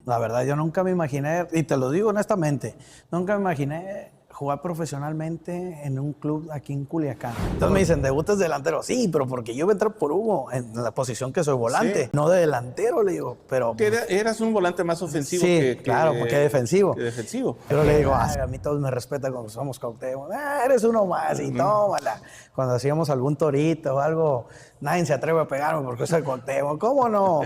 La verdad, yo nunca me imaginé, y te lo digo honestamente, nunca me imaginé jugar profesionalmente en un club aquí en Culiacán. Entonces me dicen, ¿debutas delantero? Sí, pero porque yo voy a entrar por Hugo, en la posición que soy volante, Sí. no de delantero, le digo, pero Que pues, eras un volante más ofensivo sí, claro, porque defensivo. que defensivo. Pero le digo, a mí todos me respetan cuando somos Cuauhtémoc. Eres uno más y tómala. Cuando hacíamos algún torito o algo, nadie se atreve a pegarme porque soy Cuauhtémoc. ¿Cómo no?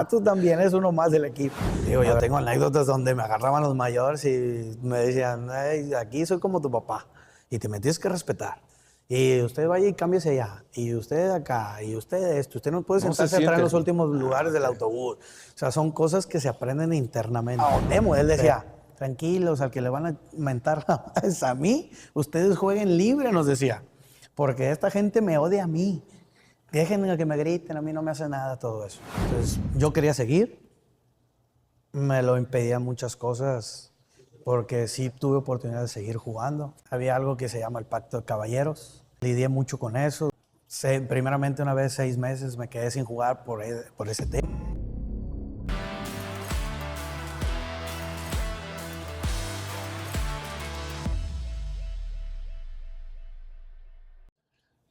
Tú también eres uno más del equipo. Digo, yo tengo anécdotas donde me agarraban los mayores y me decían, aquí soy como tu papá y te me tienes que respetar. Y usted vaya y cámbiese allá. Y usted acá. Y usted esto. Usted no puede sentarse atrás en los últimos lugares del autobús. O sea, son cosas que se aprenden internamente. Él decía, tranquilos, al que le van a mentar la madre es a mí. Ustedes jueguen libre, nos decía. Porque esta gente me odia a mí. Déjenme que me griten, a mí no me hace nada todo eso. Entonces, yo quería seguir. Me lo impedían muchas cosas porque sí tuve oportunidad de seguir jugando. Había algo que se llama el pacto de caballeros. Lidié mucho con eso. Primeramente una vez 6 meses me quedé sin jugar por ese tema.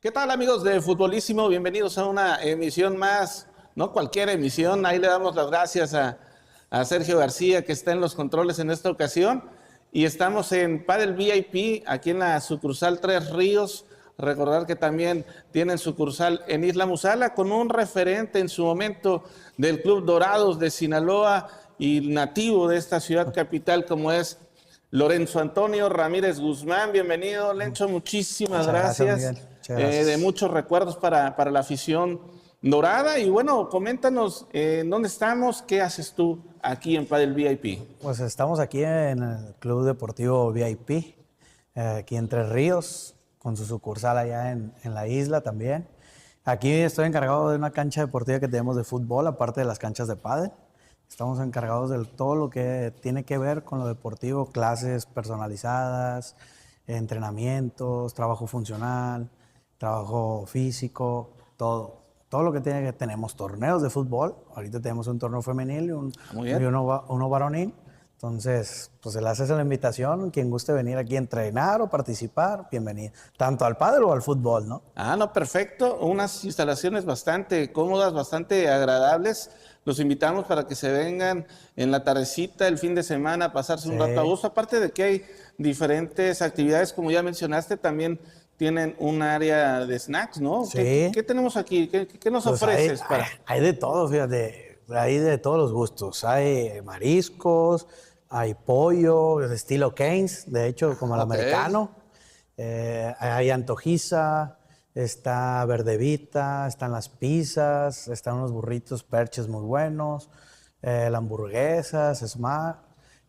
¿Qué tal, amigos de Futbolísimo? Bienvenidos a una emisión más, no cualquier emisión. Ahí le damos las gracias a Sergio García, que está en los controles en esta ocasión. Y estamos en Padel VIP, aquí en la sucursal Tres Ríos. Recordar que también tienen sucursal en Isla Musala, con un referente en su momento del Club Dorados de Sinaloa y nativo de esta ciudad capital, como es Lorenzo Antonio Ramírez Guzmán. Bienvenido, Lencho, muchísimas gracias. Miguel. Muchas gracias. De muchos recuerdos para la afición dorada. Y bueno, coméntanos, ¿dónde estamos? ¿Qué haces tú aquí en Padel VIP? Pues estamos aquí en el Club Deportivo VIP, aquí en Tres Ríos, con su sucursal allá en la isla también. Aquí estoy encargado de una cancha deportiva que tenemos de fútbol, aparte de las canchas de pádel. Estamos encargados de todo lo que tiene que ver con lo deportivo, clases personalizadas, entrenamientos, trabajo funcional, trabajo físico, todo. Todo lo que tiene que tenemos torneos de fútbol. Ahorita tenemos un torneo femenil y uno varonil. Entonces, pues se le hace la invitación. Quien guste venir aquí a entrenar o participar, bienvenido. Tanto al pádel o al fútbol, ¿no? Ah, no, perfecto. Unas instalaciones bastante cómodas, bastante agradables. Los invitamos para que se vengan en la tardecita, el fin de semana, a pasarse un rato a gusto. Aparte de que hay diferentes actividades, como ya mencionaste, también tienen un área de snacks, ¿no? Sí. ¿Qué tenemos aquí? ¿Qué nos Pues ofreces? Hay de todo, fíjate. Hay de todos los gustos. Hay mariscos, hay pollo, estilo Keynes, de hecho, como el americano. Hay antojiza, está verdevita, están las pizzas, están unos burritos perches muy buenos, las hamburguesas,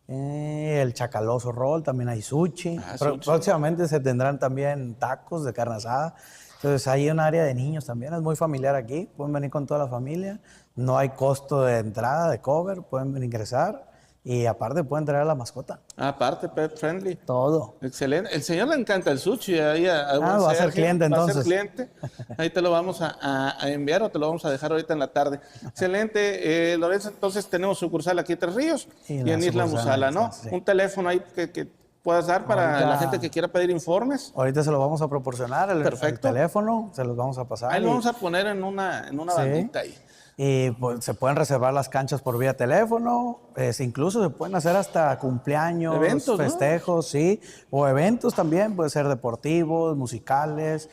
el chacaloso roll, también hay sushi. Próximamente se tendrán también tacos de carne asada. Entonces hay un área de niños también, es muy familiar aquí, pueden venir con toda la familia, no hay costo de entrada, de cover, pueden ingresar y aparte pueden traer a la mascota. Aparte, pet friendly. Todo. Excelente. El señor le encanta el sushi. Ahí va a ser cliente entonces. Va a ser cliente. Ahí te lo vamos a enviar o te lo vamos a dejar ahorita en la tarde. Excelente. Lorenzo, entonces tenemos sucursal aquí en Tres Ríos y en Isla Musala, ¿no? Sí. Un teléfono ahí que puedas dar para la gente que quiera pedir informes. Ahorita se lo vamos a proporcionar, el teléfono, se los vamos a pasar. Ahí lo vamos a poner en una bandita ahí. Y pues, se pueden reservar las canchas por vía teléfono, incluso se pueden hacer hasta cumpleaños, eventos, festejos, ¿no? Sí, o eventos también, puede ser deportivos, musicales.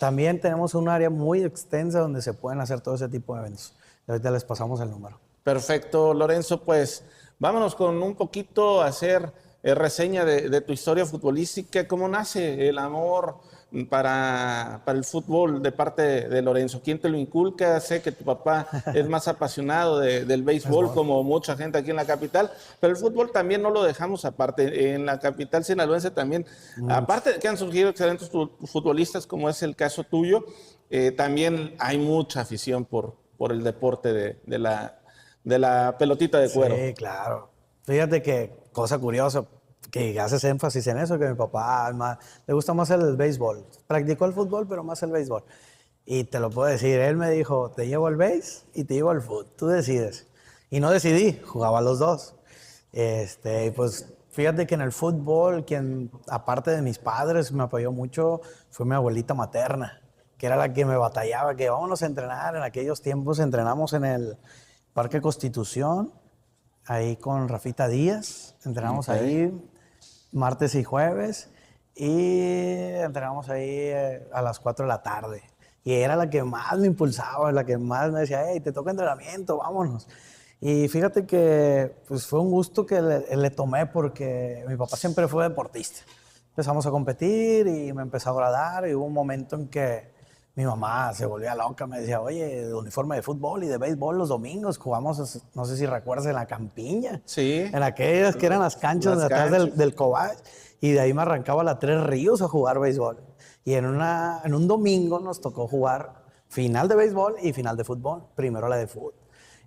También tenemos un área muy extensa donde se pueden hacer todo ese tipo de eventos. Y ahorita les pasamos el número. Perfecto, Lorenzo, pues vámonos con un poquito a hacer reseña de tu historia futbolística. ¿Cómo nace el amor para el fútbol de parte de Lorenzo? ¿Quién te lo inculca? Sé que tu papá es más apasionado del béisbol, como mucha gente aquí en la capital, pero el fútbol también no lo dejamos aparte. En la capital sinaloense también, aparte de que han surgido excelentes futbolistas, como es el caso tuyo, también hay mucha afición por el deporte de la pelotita de cuero. Sí, claro. Fíjate que, cosa curiosa, que haces énfasis en eso, que mi papá le gusta más el béisbol. Practicó el fútbol, pero más el béisbol. Y te lo puedo decir, él me dijo, te llevo al béis y te llevo al fútbol, tú decides. Y no decidí, jugaba los dos. Pues fíjate que en el fútbol, quien aparte de mis padres me apoyó mucho, fue mi abuelita materna, que era la que me batallaba, que vámonos a entrenar. En aquellos tiempos entrenamos en el Parque Constitución, ahí con Rafita Díaz, entrenamos Ok. ahí martes y jueves, y entrenamos ahí a las 4 de la tarde. Y era la que más me impulsaba, la que más me decía, hey, te toca entrenamiento, vámonos. Y fíjate que pues, fue un gusto que le tomé porque mi papá siempre fue deportista. Empezamos a competir y me empezó a agradar y hubo un momento en que mi mamá se volvía loca, me decía, oye, de uniforme de fútbol y de béisbol los domingos jugamos, no sé si recuerdas, en la campiña, Sí, en aquellas que eran las canchas las de atrás canchas. del Cobach, y de ahí me arrancaba a la Tres Ríos a jugar béisbol. Y en un domingo nos tocó jugar final de béisbol y final de fútbol, primero la de fútbol.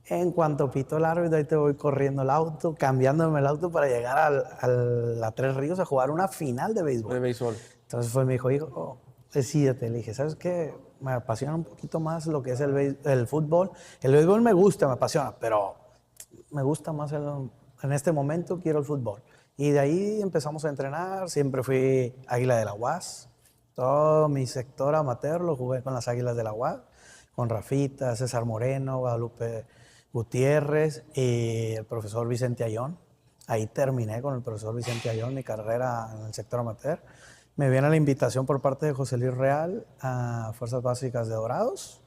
En cuanto pito el árbitro, ahí te voy corriendo el auto, cambiándome el auto para llegar a la Tres Ríos a jugar una final de béisbol. De béisbol. Entonces me dijo, hijo, decídete. Le dije, ¿sabes qué? Me apasiona un poquito más lo que es el fútbol. El béisbol me gusta, me apasiona, pero me gusta más en este momento, quiero el fútbol. Y de ahí empezamos a entrenar, siempre fui Águila de la UAS. Todo mi sector amateur lo jugué con las Águilas de la UAS, con Rafita, César Moreno, Guadalupe Gutiérrez y el profesor Vicente Ayón. Ahí terminé con el profesor Vicente Ayón mi carrera en el sector amateur. Me viene la invitación por parte de José Luis Real a Fuerzas Básicas de Dorados.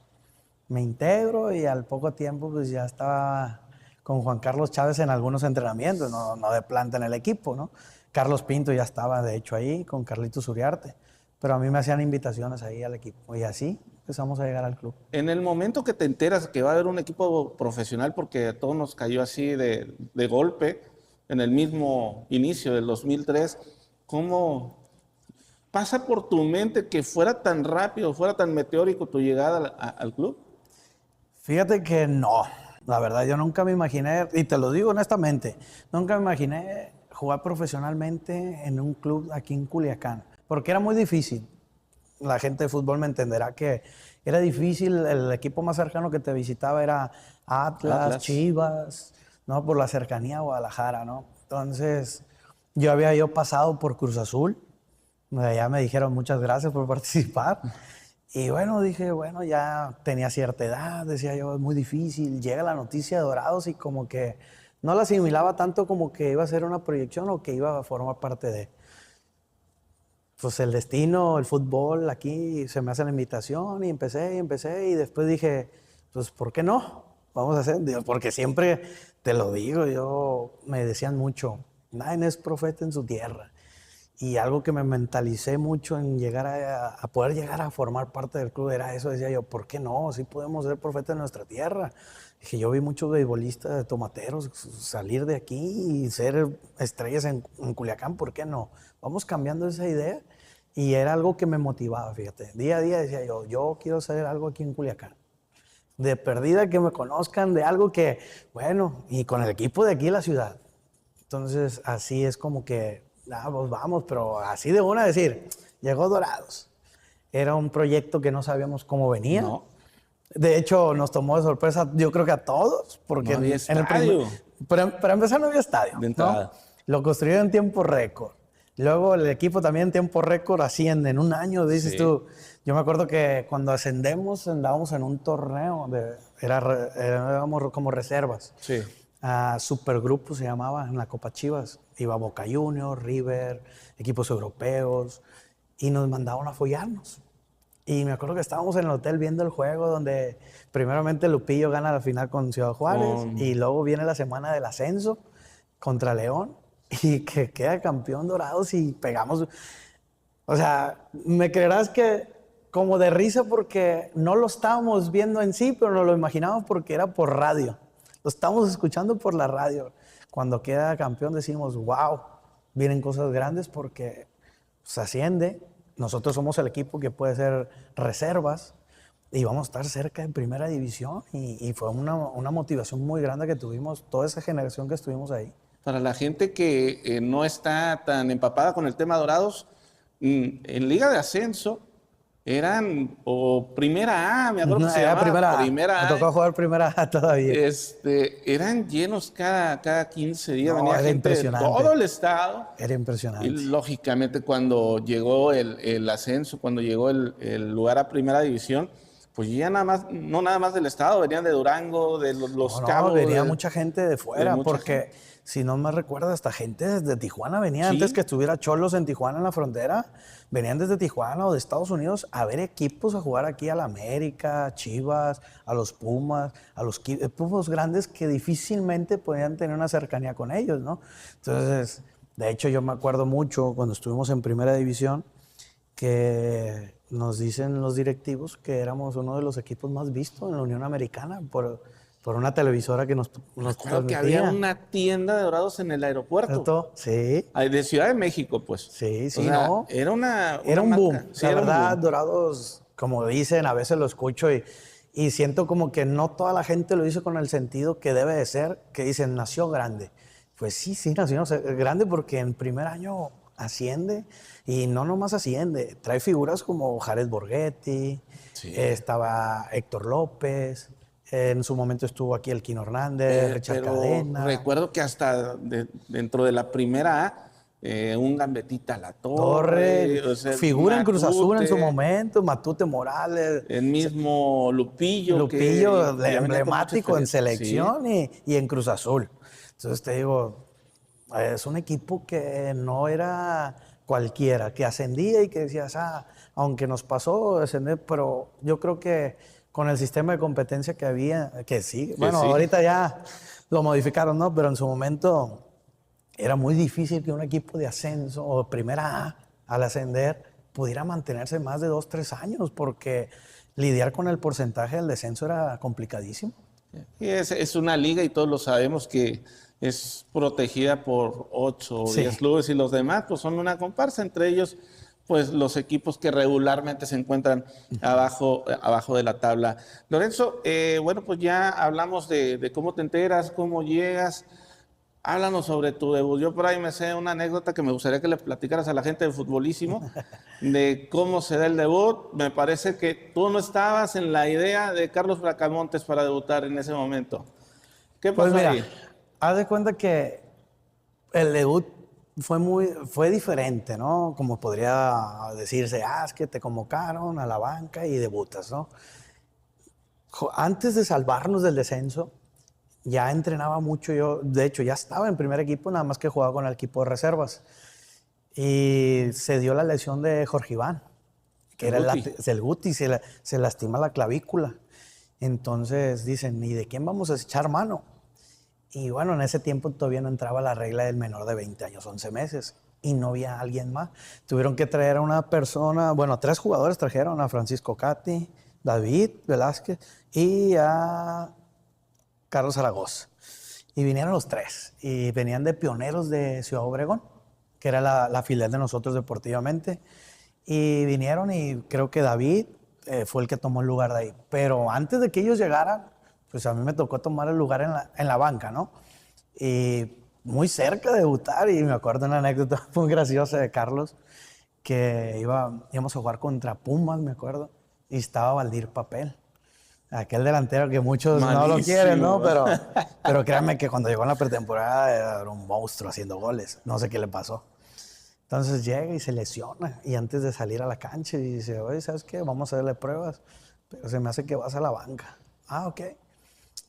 Me integro y al poco tiempo pues ya estaba con Juan Carlos Chávez en algunos entrenamientos, no de planta en el equipo, ¿no? Carlos Pinto ya estaba de hecho ahí con Carlitos Uriarte, pero a mí me hacían invitaciones ahí al equipo y así empezamos a llegar al club. En el momento que te enteras que va a haber un equipo profesional, porque a todos nos cayó así de golpe, en el mismo inicio del 2003, ¿cómo pasa por tu mente que fuera tan rápido, fuera tan meteórico tu llegada al club? Fíjate que no, la verdad yo nunca me imaginé, y te lo digo honestamente, nunca me imaginé jugar profesionalmente en un club aquí en Culiacán, porque era muy difícil. La gente de fútbol me entenderá que era difícil, el equipo más cercano que te visitaba era Atlas, Atlas. Chivas, ¿no? Por la cercanía a Guadalajara, ¿no? Entonces, yo había pasado por Cruz Azul, ya me dijeron muchas gracias por participar. Y bueno, dije, bueno, ya tenía cierta edad, decía yo, es muy difícil. Llega la noticia de Dorados y como que no la asimilaba tanto como que iba a ser una proyección o que iba a formar parte de. Pues el destino, el fútbol, aquí se me hace la invitación y empecé y después dije, pues ¿por qué no? Vamos a hacer, digo, porque siempre te lo digo, me decían mucho, nadie es profeta en su tierra. Y algo que me mentalicé mucho en llegar a poder llegar a formar parte del club era eso, decía yo, ¿por qué no? Sí podemos ser profetas en nuestra tierra. Dije, yo vi muchos beisbolistas de tomateros salir de aquí y ser estrellas en Culiacán, ¿por qué no? Vamos cambiando esa idea y era algo que me motivaba, fíjate. Día a día decía yo quiero hacer algo aquí en Culiacán. De perdida que me conozcan de algo que, bueno, y con el equipo de aquí en la ciudad. Entonces, así es como que, pues vamos, pero así de una decir, llegó Dorados. Era un proyecto que no sabíamos cómo venía. No, De hecho, nos tomó de sorpresa, yo creo que a todos, porque no había en el primer, estadio para empezar no había estadio, de ¿no? entrada. Lo construyeron en tiempo récord. Luego el equipo también en tiempo récord asciende en un año, dices Sí. tú. Yo me acuerdo que cuando ascendemos andábamos en un torneo, éramos como reservas. Sí. Supergrupo se llamaba en la Copa Chivas. Iba Boca Juniors, River, equipos europeos, y nos mandaban a follarnos. Y me acuerdo que estábamos en el hotel viendo el juego donde primeramente Lupillo gana la final con Ciudad Juárez y luego viene la semana del ascenso contra León y que queda campeón Dorados y pegamos. O sea, me creerás que como de risa porque no lo estábamos viendo en sí, pero nos lo imaginábamos porque era por radio. Lo estábamos escuchando por la radio. Cuando queda campeón decimos, wow, vienen cosas grandes porque se asciende. Nosotros somos el equipo que puede ser reservas y vamos a estar cerca de primera división. Y fue una motivación muy grande que tuvimos, toda esa generación que estuvimos ahí. Para la gente que no está tan empapada con el tema Dorados, en Liga de Ascenso eran, o primera A, me acuerdo No, que se era llamaba primera A. primera Me A. tocó jugar primera A todavía. Eran llenos cada 15 días, No, venía era gente de todo impresionante. el estado. Era Y impresionante. lógicamente cuando llegó el ascenso, cuando llegó el lugar a primera división, pues ya nada más, no nada más del estado, venían de Durango, de No, Los no, Cabos, venía mucha gente de de fuera, mucha porque gente. si no me recuerdo, hasta gente desde Tijuana venía, antes que Sí, estuviera Cholos en Tijuana en la frontera, venían desde Tijuana o de Estados Unidos a ver equipos a jugar aquí a la América, a Chivas, a los Pumas, a los equipos grandes que difícilmente podían tener una cercanía con ellos, ¿no? Entonces, de hecho, yo me acuerdo mucho cuando estuvimos en Primera División, que nos dicen los directivos que éramos uno de los equipos más vistos en la Unión Americana por una televisora que nos recuerdo que había transmitía. una tienda de dorados en el aeropuerto, ¿Cierto? Sí, de Ciudad de México, pues. sí, O sí, sea, no. era Era una un boom. marca, sí, La era un verdad, boom. Dorados, como dicen, a veces lo escucho y siento como que no toda la gente lo dice con el sentido que debe de ser, que dicen, nació grande. Pues sí, sí, nació grande porque en primer año asciende y no nomás asciende, trae figuras como Jared Borghetti, Sí. estaba Héctor López, en su momento estuvo aquí el Kino Hernández, Richard Pero Cadena, recuerdo que hasta dentro de la primera A, un Gambetita La Torre, Torre, o sea, figura en Cruz Azul en su Matute, momento, Matute Morales, el mismo Lupillo, que Lupillo, ya venía con mucha emblemático en experiencia. Sí, selección y en Cruz Azul. Entonces te digo, es un equipo que no era cualquiera, que ascendía y que decías, aunque nos pasó descender, pero yo creo que con el sistema de competencia que había, que sí, que bueno, sí. ahorita ya lo modificaron, ¿no? Pero en su momento era muy difícil que un equipo de ascenso o primera A, al ascender, pudiera mantenerse más de 2, 3 años, porque lidiar con el porcentaje del descenso era complicadísimo. Y es una liga y todos lo sabemos que es protegida por 8 o Sí. 10 clubes y los demás pues son una comparsa, entre ellos pues los equipos que regularmente se encuentran abajo de la tabla. Lorenzo, bueno, pues ya hablamos de cómo te enteras, cómo llegas. Háblanos sobre tu debut. Yo por ahí me sé una anécdota que me gustaría que le platicaras a la gente del futbolísimo, de cómo se da el debut. Me parece que tú no estabas en la idea de Carlos Bracamontes para debutar en ese momento. ¿Qué Pues pasó mira, ahí? haz de cuenta que el debut fue diferente, ¿no? Como podría decirse, es que te convocaron a la banca y debutas, ¿no? Antes de salvarnos del descenso, ya entrenaba mucho yo. De hecho, ya estaba en primer equipo, nada más que jugaba con el equipo de reservas. Y se dio la lesión de Jorge Iván, que El era Guti. el Guti, se lastima la clavícula. Entonces dicen, ¿y de quién vamos a echar mano? Y bueno, en ese tiempo todavía no entraba la regla del menor de 20 años, 11 meses. Y no había alguien más. Tuvieron que traer a una persona, bueno, 3 jugadores trajeron, a Francisco Cati, David Velázquez y a Carlos Zaragoza. Y vinieron los 3. Y venían de pioneros de Ciudad Obregón, que era la filial de nosotros deportivamente. Y vinieron y creo que David fue el que tomó el lugar de ahí. Pero antes de que ellos llegaran, pues a mí me tocó tomar el lugar en la banca, ¿no? Y muy cerca de debutar, y me acuerdo una anécdota muy graciosa de Carlos, que íbamos a jugar contra Pumas, me acuerdo, y estaba Valdir Papel. Aquel delantero que muchos no lo quieren, ¿no? Malísimo. Pero créanme que cuando llegó en la pretemporada era un monstruo haciendo goles. No sé qué le pasó. Entonces llega y se lesiona. Y antes de salir a la cancha dice, oye, ¿sabes qué? Vamos a hacerle pruebas. Pero se me hace que vas a la banca. Ok.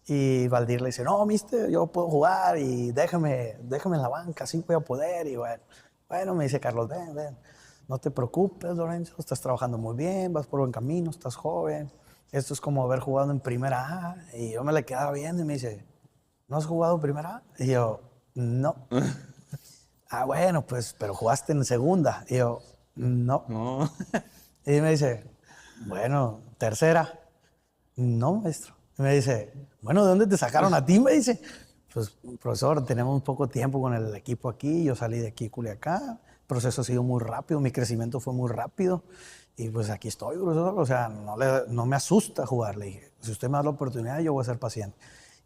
Y Valdir le dice, no, mister, yo puedo jugar y déjame en la banca, así voy a poder. Y bueno, me dice Carlos, ven. No te preocupes, Lorenzo, estás trabajando muy bien, vas por buen camino, estás joven. Esto es como haber jugado en primera A. Y yo me le quedaba viendo y me dice, ¿no has jugado en primera A? Y yo, no. Bueno, pues, pero jugaste en segunda. Y yo, no. No. Y me dice, bueno, tercera. No, maestro. Y me dice, bueno, ¿de dónde te sacaron a ti? Me dice, pues, profesor, tenemos poco tiempo con el equipo aquí. Yo salí de aquí, Culiacán. El proceso ha sido muy rápido, mi crecimiento fue muy rápido. Y pues aquí estoy, profesor. O sea, no me asusta jugar. Le dije, si usted me da la oportunidad, yo voy a ser paciente.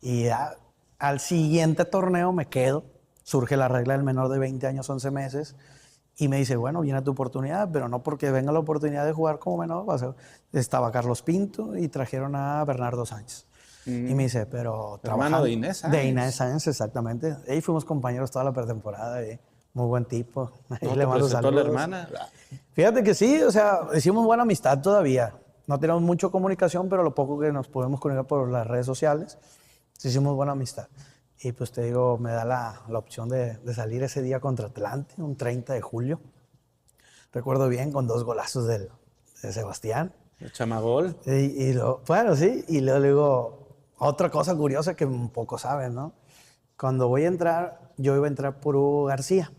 Y al siguiente torneo me quedo. Surge la regla del menor de 20 años, 11 meses. Y me dice, bueno, viene tu oportunidad, pero no porque venga la oportunidad de jugar como menor. Estaba Carlos Pinto y trajeron a Bernardo Sánchez. Y me dice, pero hermano de Inés Sáenz. De Inés Sáenz, exactamente. Ahí fuimos compañeros toda la pretemporada. Muy buen tipo. Ahí ¿No le te mando presentó la saludos. hermana? Fíjate que sí, o sea, hicimos buena amistad todavía. No tenemos mucha comunicación, pero lo poco que nos podemos comunicar por las redes sociales, sí hicimos buena amistad. Y pues te digo, me da la opción de salir ese día contra Atlante, un 30 de julio. Recuerdo bien, con 2 golazos de Sebastián. El chamagol. Bueno, sí, y luego le digo, otra cosa curiosa que un poco saben, ¿no? Cuando voy a entrar, yo iba a entrar por Hugo García,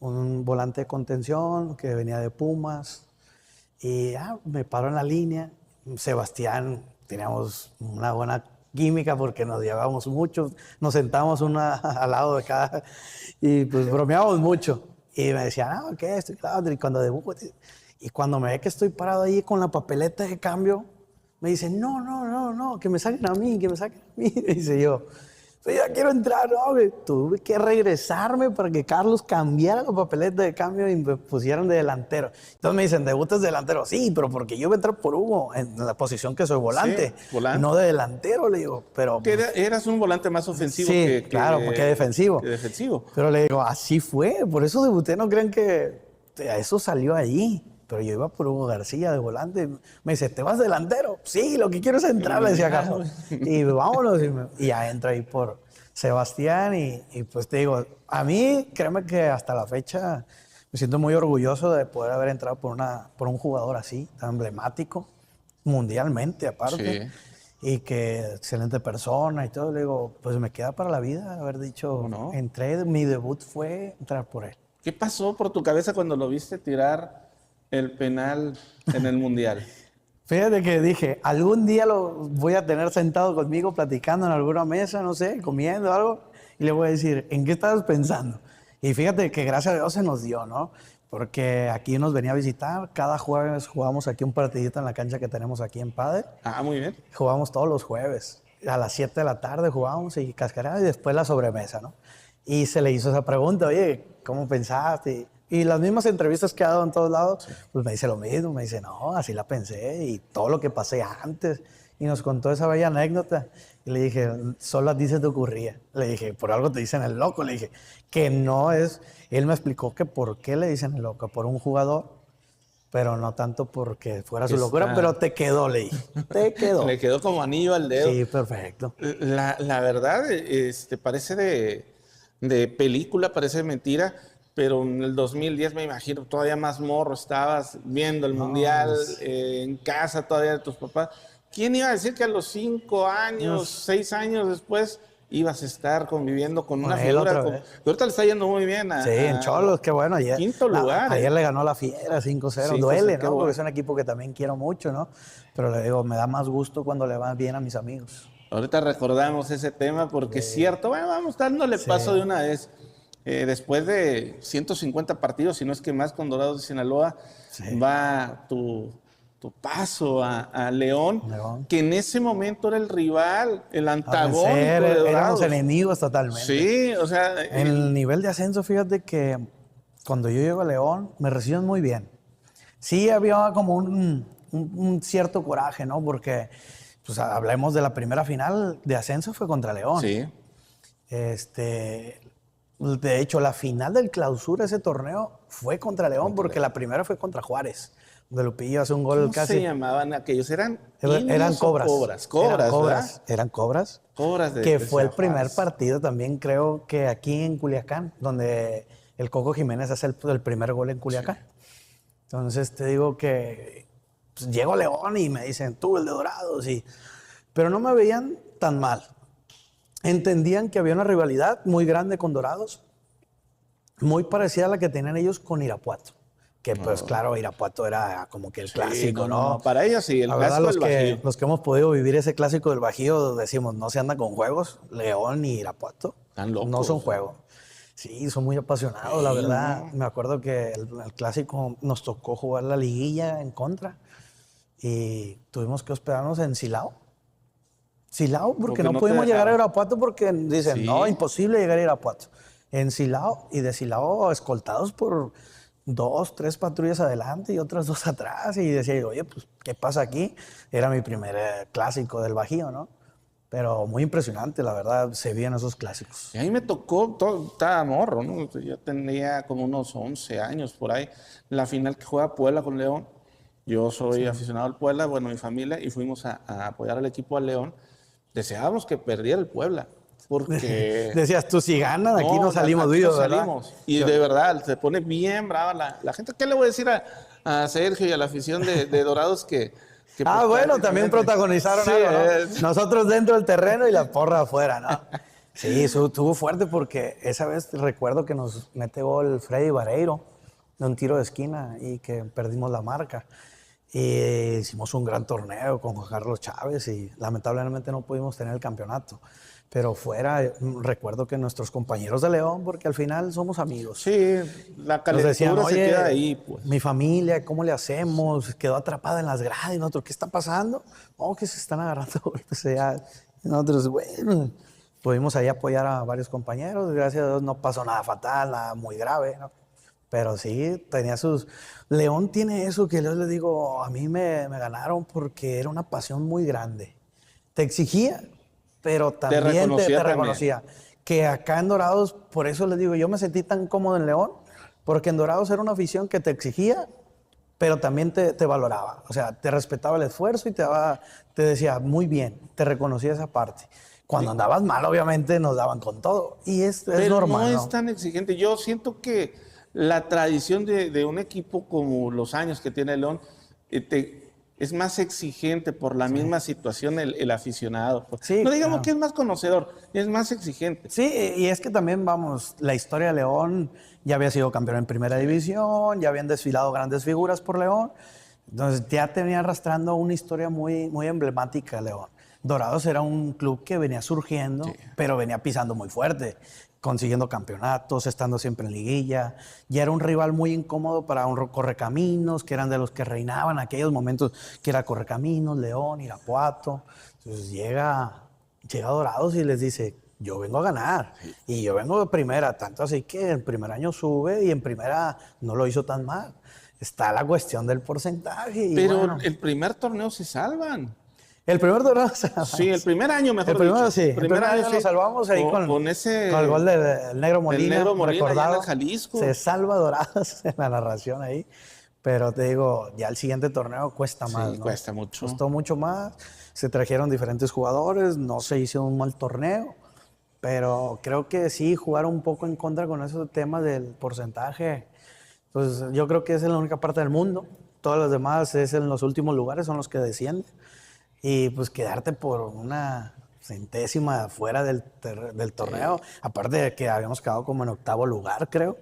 un volante de contención que venía de Pumas. Y me paro en la línea. Sebastián, teníamos una buena química porque nos llevábamos mucho. Nos sentábamos una al lado de cada y pues bromeábamos mucho. Y me decían, ¿qué? Esto y lo otro. Y cuando debuto, y cuando me ve que estoy parado ahí con la papeleta de cambio, me dicen, no, que me saquen a mí, que me saquen a mí. Y dice yo, pues ya quiero entrar, no, güey. Tuve que regresarme para que Carlos cambiara la papeleta de cambio y me pusieran de delantero. Entonces me dicen, ¿debutas de delantero? Sí, pero porque yo voy a entrar por Hugo, en la posición que soy volante. Sí, volante. No de delantero, le digo, pero... Que eras un volante más ofensivo sí, claro, porque defensivo. Que defensivo. Pero le digo, así fue, por eso debuté, no crean que eso salió allí. Pero yo iba por Hugo García de volante. Me dice, ¿te vas delantero? Sí, lo que quiero es entrar, le decía Carlos. Y vámonos. Y ya entra ahí por Sebastián. Y pues te digo, a mí, créeme que hasta la fecha me siento muy orgulloso de poder haber entrado por un jugador así, tan emblemático, mundialmente aparte. Sí. Y que excelente persona y todo. Le digo, pues me queda para la vida haber dicho, ¿No? entré, mi debut fue entrar por él. ¿Qué pasó por tu cabeza cuando lo viste tirar el penal en el Mundial? Fíjate que dije, algún día lo voy a tener sentado conmigo platicando en alguna mesa, no sé, comiendo algo, y le voy a decir, ¿en qué estabas pensando? Y fíjate que gracias a Dios se nos dio, ¿no? Porque aquí nos venía a visitar, cada jueves jugamos aquí un partidito en la cancha que tenemos aquí en Padel. Muy bien. Jugamos todos los jueves, a las 7 de la tarde jugábamos y cascareaba y después la sobremesa, ¿no? Y se le hizo esa pregunta, oye, ¿cómo pensaste? Y las mismas entrevistas que ha dado en todos lados, pues me dice lo mismo, me dice, no, así la pensé y todo lo que pasé antes. Y nos contó esa bella anécdota. Y le dije, solo a ti se te ocurría. Le dije, por algo te dicen el loco. Le dije, que no es... Él me explicó que por qué le dicen el loco, por un jugador, pero no tanto porque fuera su locura, pero te quedó, le dije, te quedó. Le quedó como anillo al dedo. Sí, perfecto. La verdad, parece de película, parece de mentira, pero en el 2010 me imagino, todavía más morro, estabas viendo el Mundial en casa todavía de tus papás. ¿Quién iba a decir que a los 5 años, 6 años después ibas a estar conviviendo con una figura que ahorita le está yendo muy bien? Sí, en Cholos, qué bueno. Ayer, quinto lugar. Ayer le ganó la Fiera 5-0. Duele, ¿no? Porque es un equipo que también quiero mucho, ¿no? Pero le digo, me da más gusto cuando le va bien a mis amigos. Ahorita recordamos ese tema porque es cierto. Bueno, vamos dándole paso de una vez. Después de 150 partidos, si no es que más, con Dorados de Sinaloa, va tu paso a León, que en ese momento era el rival, el antagónico de Dorados. Éramos enemigos totalmente. Sí, o sea... En el nivel de ascenso, fíjate que cuando yo llego a León, me reciben muy bien. Sí había como un cierto coraje, ¿no? Porque, pues, hablemos de la primera final de ascenso, fue contra León. Sí. De hecho, la final del clausura, ese torneo, fue contra León, porque la primera fue contra Juárez, donde Lupillo hace un gol ¿Cómo casi. se llamaban aquellos? ¿Eran cobras. Cobras. Eran cobras. Cobras que fue el primer partido también, creo que aquí en Culiacán, donde el Coco Jiménez hace el primer gol en Culiacán. Sí. Entonces te digo que pues, llego a León y me dicen, tú, el de Dorados. Pero no me veían tan mal. Entendían que había una rivalidad muy grande con Dorados, muy parecida a la que tenían ellos con Irapuato. Que pues claro, Irapuato era como que el clásico, ¿no? Para ellos sí, el clásico del Bajío. Los que hemos podido vivir ese clásico del Bajío, decimos, no se anda con juegos, León y Irapuato. Están locos. No son juegos. Sí, son muy apasionados, la verdad. Me acuerdo que el clásico nos tocó jugar la liguilla en contra y tuvimos que hospedarnos en Silao. Silao, porque no pudimos llegar a Irapuato porque dicen, no, imposible llegar a Irapuato. En Silao, y de Silao escoltados por 2, 3 patrullas adelante y otras 2 atrás. Y decía yo, oye, pues, ¿qué pasa aquí? Era mi primer clásico del Bajío, ¿no? Pero muy impresionante, la verdad, se veían esos clásicos. Y a mí me tocó, estaba morro, ¿no? Yo tenía como unos 11 años por ahí, la final que juega Puebla con León. Yo soy aficionado al Puebla, bueno, mi familia, y fuimos a apoyar al equipo al León. Deseábamos que perdiera el Puebla, porque Decías, tú si ganan, aquí no salimos aquí vivos, no ¿verdad? salimos. Y de verdad, se pone bien brava la gente. ¿Qué le voy a decir a Sergio y a la afición de Dorados que Ah, pues, bueno, también prácticamente- protagonizaron Sí, algo, ¿no? es- Nosotros dentro del terreno y la porra afuera, ¿no? Sí, estuvo fuerte porque esa vez recuerdo que nos mete gol Freddy Vareiro de un tiro de esquina y que perdimos la marca. Y hicimos un gran torneo con Juan Carlos Chávez y lamentablemente no pudimos tener el campeonato. Pero fuera, recuerdo que nuestros compañeros de León, porque al final somos amigos. Sí, la Nos calentura decían, se oye, queda ahí, pues. mi familia, ¿cómo le hacemos? Quedó atrapada en las gradas y nosotros, ¿qué está pasando? Oh, que se están agarrando golpes allá. Y nosotros, bueno, pudimos ahí apoyar a varios compañeros. Gracias a Dios no pasó nada fatal, nada muy grave, ¿no? Pero sí, tenía sus... León tiene eso que yo les digo, a mí me ganaron porque era una pasión muy grande. Te exigía, pero también reconocía te también. reconocía. Que acá en Dorados, por eso les digo, yo me sentí tan cómodo en León, porque en Dorados era una afición que te exigía, pero también te valoraba. O sea, te respetaba el esfuerzo y te decía, muy bien, te reconocía esa parte. Cuando andabas mal, obviamente, nos daban con todo. Y es Pero normal, no ¿no? es tan exigente. Yo siento que la tradición de un equipo como los años que tiene León es más exigente por la misma situación el aficionado, pues. Sí, No digamos claro. que es más conocedor, es más exigente. Sí, y es que también, vamos, la historia de León ya había sido campeón en primera división, ya habían desfilado grandes figuras por León, entonces ya tenía arrastrando una historia muy, muy emblemática de León. Dorados era un club que venía surgiendo, pero venía pisando muy fuerte, consiguiendo campeonatos, estando siempre en liguilla. Ya era un rival muy incómodo para un Correcaminos, que eran de los que reinaban en aquellos momentos, que era Correcaminos, León, Irapuato. Entonces llega Dorados y les dice, yo vengo a ganar y yo vengo de primera, tanto así que en primer año sube y en primera no lo hizo tan mal. Está la cuestión del porcentaje y Pero bueno, el primer torneo se salvan. el primer Dorados Sí, el primer año, mejor el primero dicho. sí, el primer año sí. lo salvamos ahí Con con el gol del Negro Molina, Negro Molina allá en recordado. el Jalisco. Se salva Dorados en la narración ahí, pero te digo, ya el siguiente torneo cuesta Sí, más, ¿no? cuesta mucho. Costó mucho más, se trajeron diferentes jugadores, no se hizo un mal torneo, pero creo que sí, jugaron un poco en contra con esos temas del porcentaje. Pues yo creo que es en la única parte del mundo. Todas las demás es en los últimos lugares, son los que descienden. Y pues quedarte por una centésima fuera del torneo, aparte de que habíamos quedado como en octavo lugar, creo.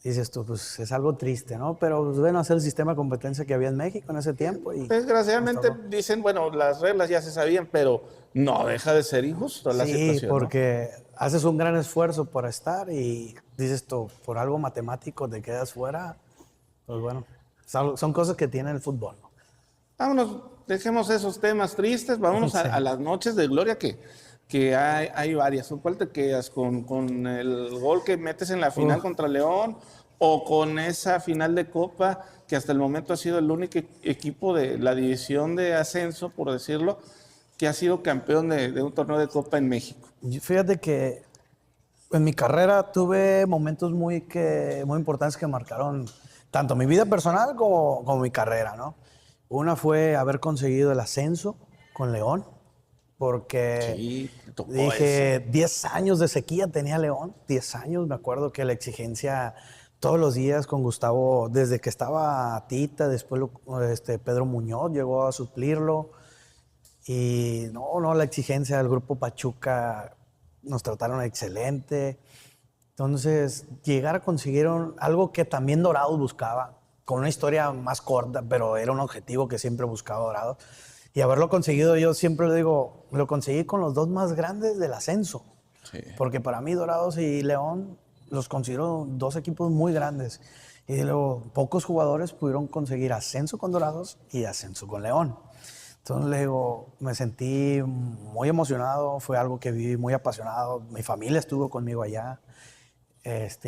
Dices tú, pues es algo triste, ¿no? Pero pues, bueno, es el sistema de competencia que había en México en ese tiempo. Y Desgraciadamente nos tocó. dicen, bueno, las reglas ya se sabían, pero no deja de ser injusto la Sí, situación, ¿no? porque haces un gran esfuerzo por estar y dices tú, por algo matemático te quedas fuera. Pues bueno, son cosas que tiene el fútbol, ¿no? Vámonos, dejemos esos temas tristes, vámonos Sí. a las noches de gloria que hay varias. ¿Con cuál te quedas? ¿Con el gol que metes en la final contra León o con esa final de Copa que hasta el momento ha sido el único equipo de la división de ascenso, por decirlo, que ha sido campeón de un torneo de Copa en México? Fíjate que en mi carrera tuve momentos muy importantes que marcaron tanto mi vida personal como mi carrera, ¿no? Una fue haber conseguido el ascenso con León, porque Sí, te tocó dije, 10 años de sequía tenía León, 10 años, me acuerdo que la exigencia todos los días con Gustavo, desde que estaba Tita, después Pedro Muñoz llegó a suplirlo, y no, la exigencia del grupo Pachuca nos trataron excelente. Entonces, llegar a conseguir algo que también Dorados buscaba, con una historia más corta, pero era un objetivo que siempre buscaba Dorados. Y haberlo conseguido, yo siempre le digo, lo conseguí con los dos más grandes del ascenso. Sí. Porque para mí Dorados y León los considero dos equipos muy grandes. Y luego, pocos jugadores pudieron conseguir ascenso con Dorados y ascenso con León. Entonces le digo, me sentí muy emocionado, fue algo que viví muy apasionado. Mi familia estuvo conmigo allá.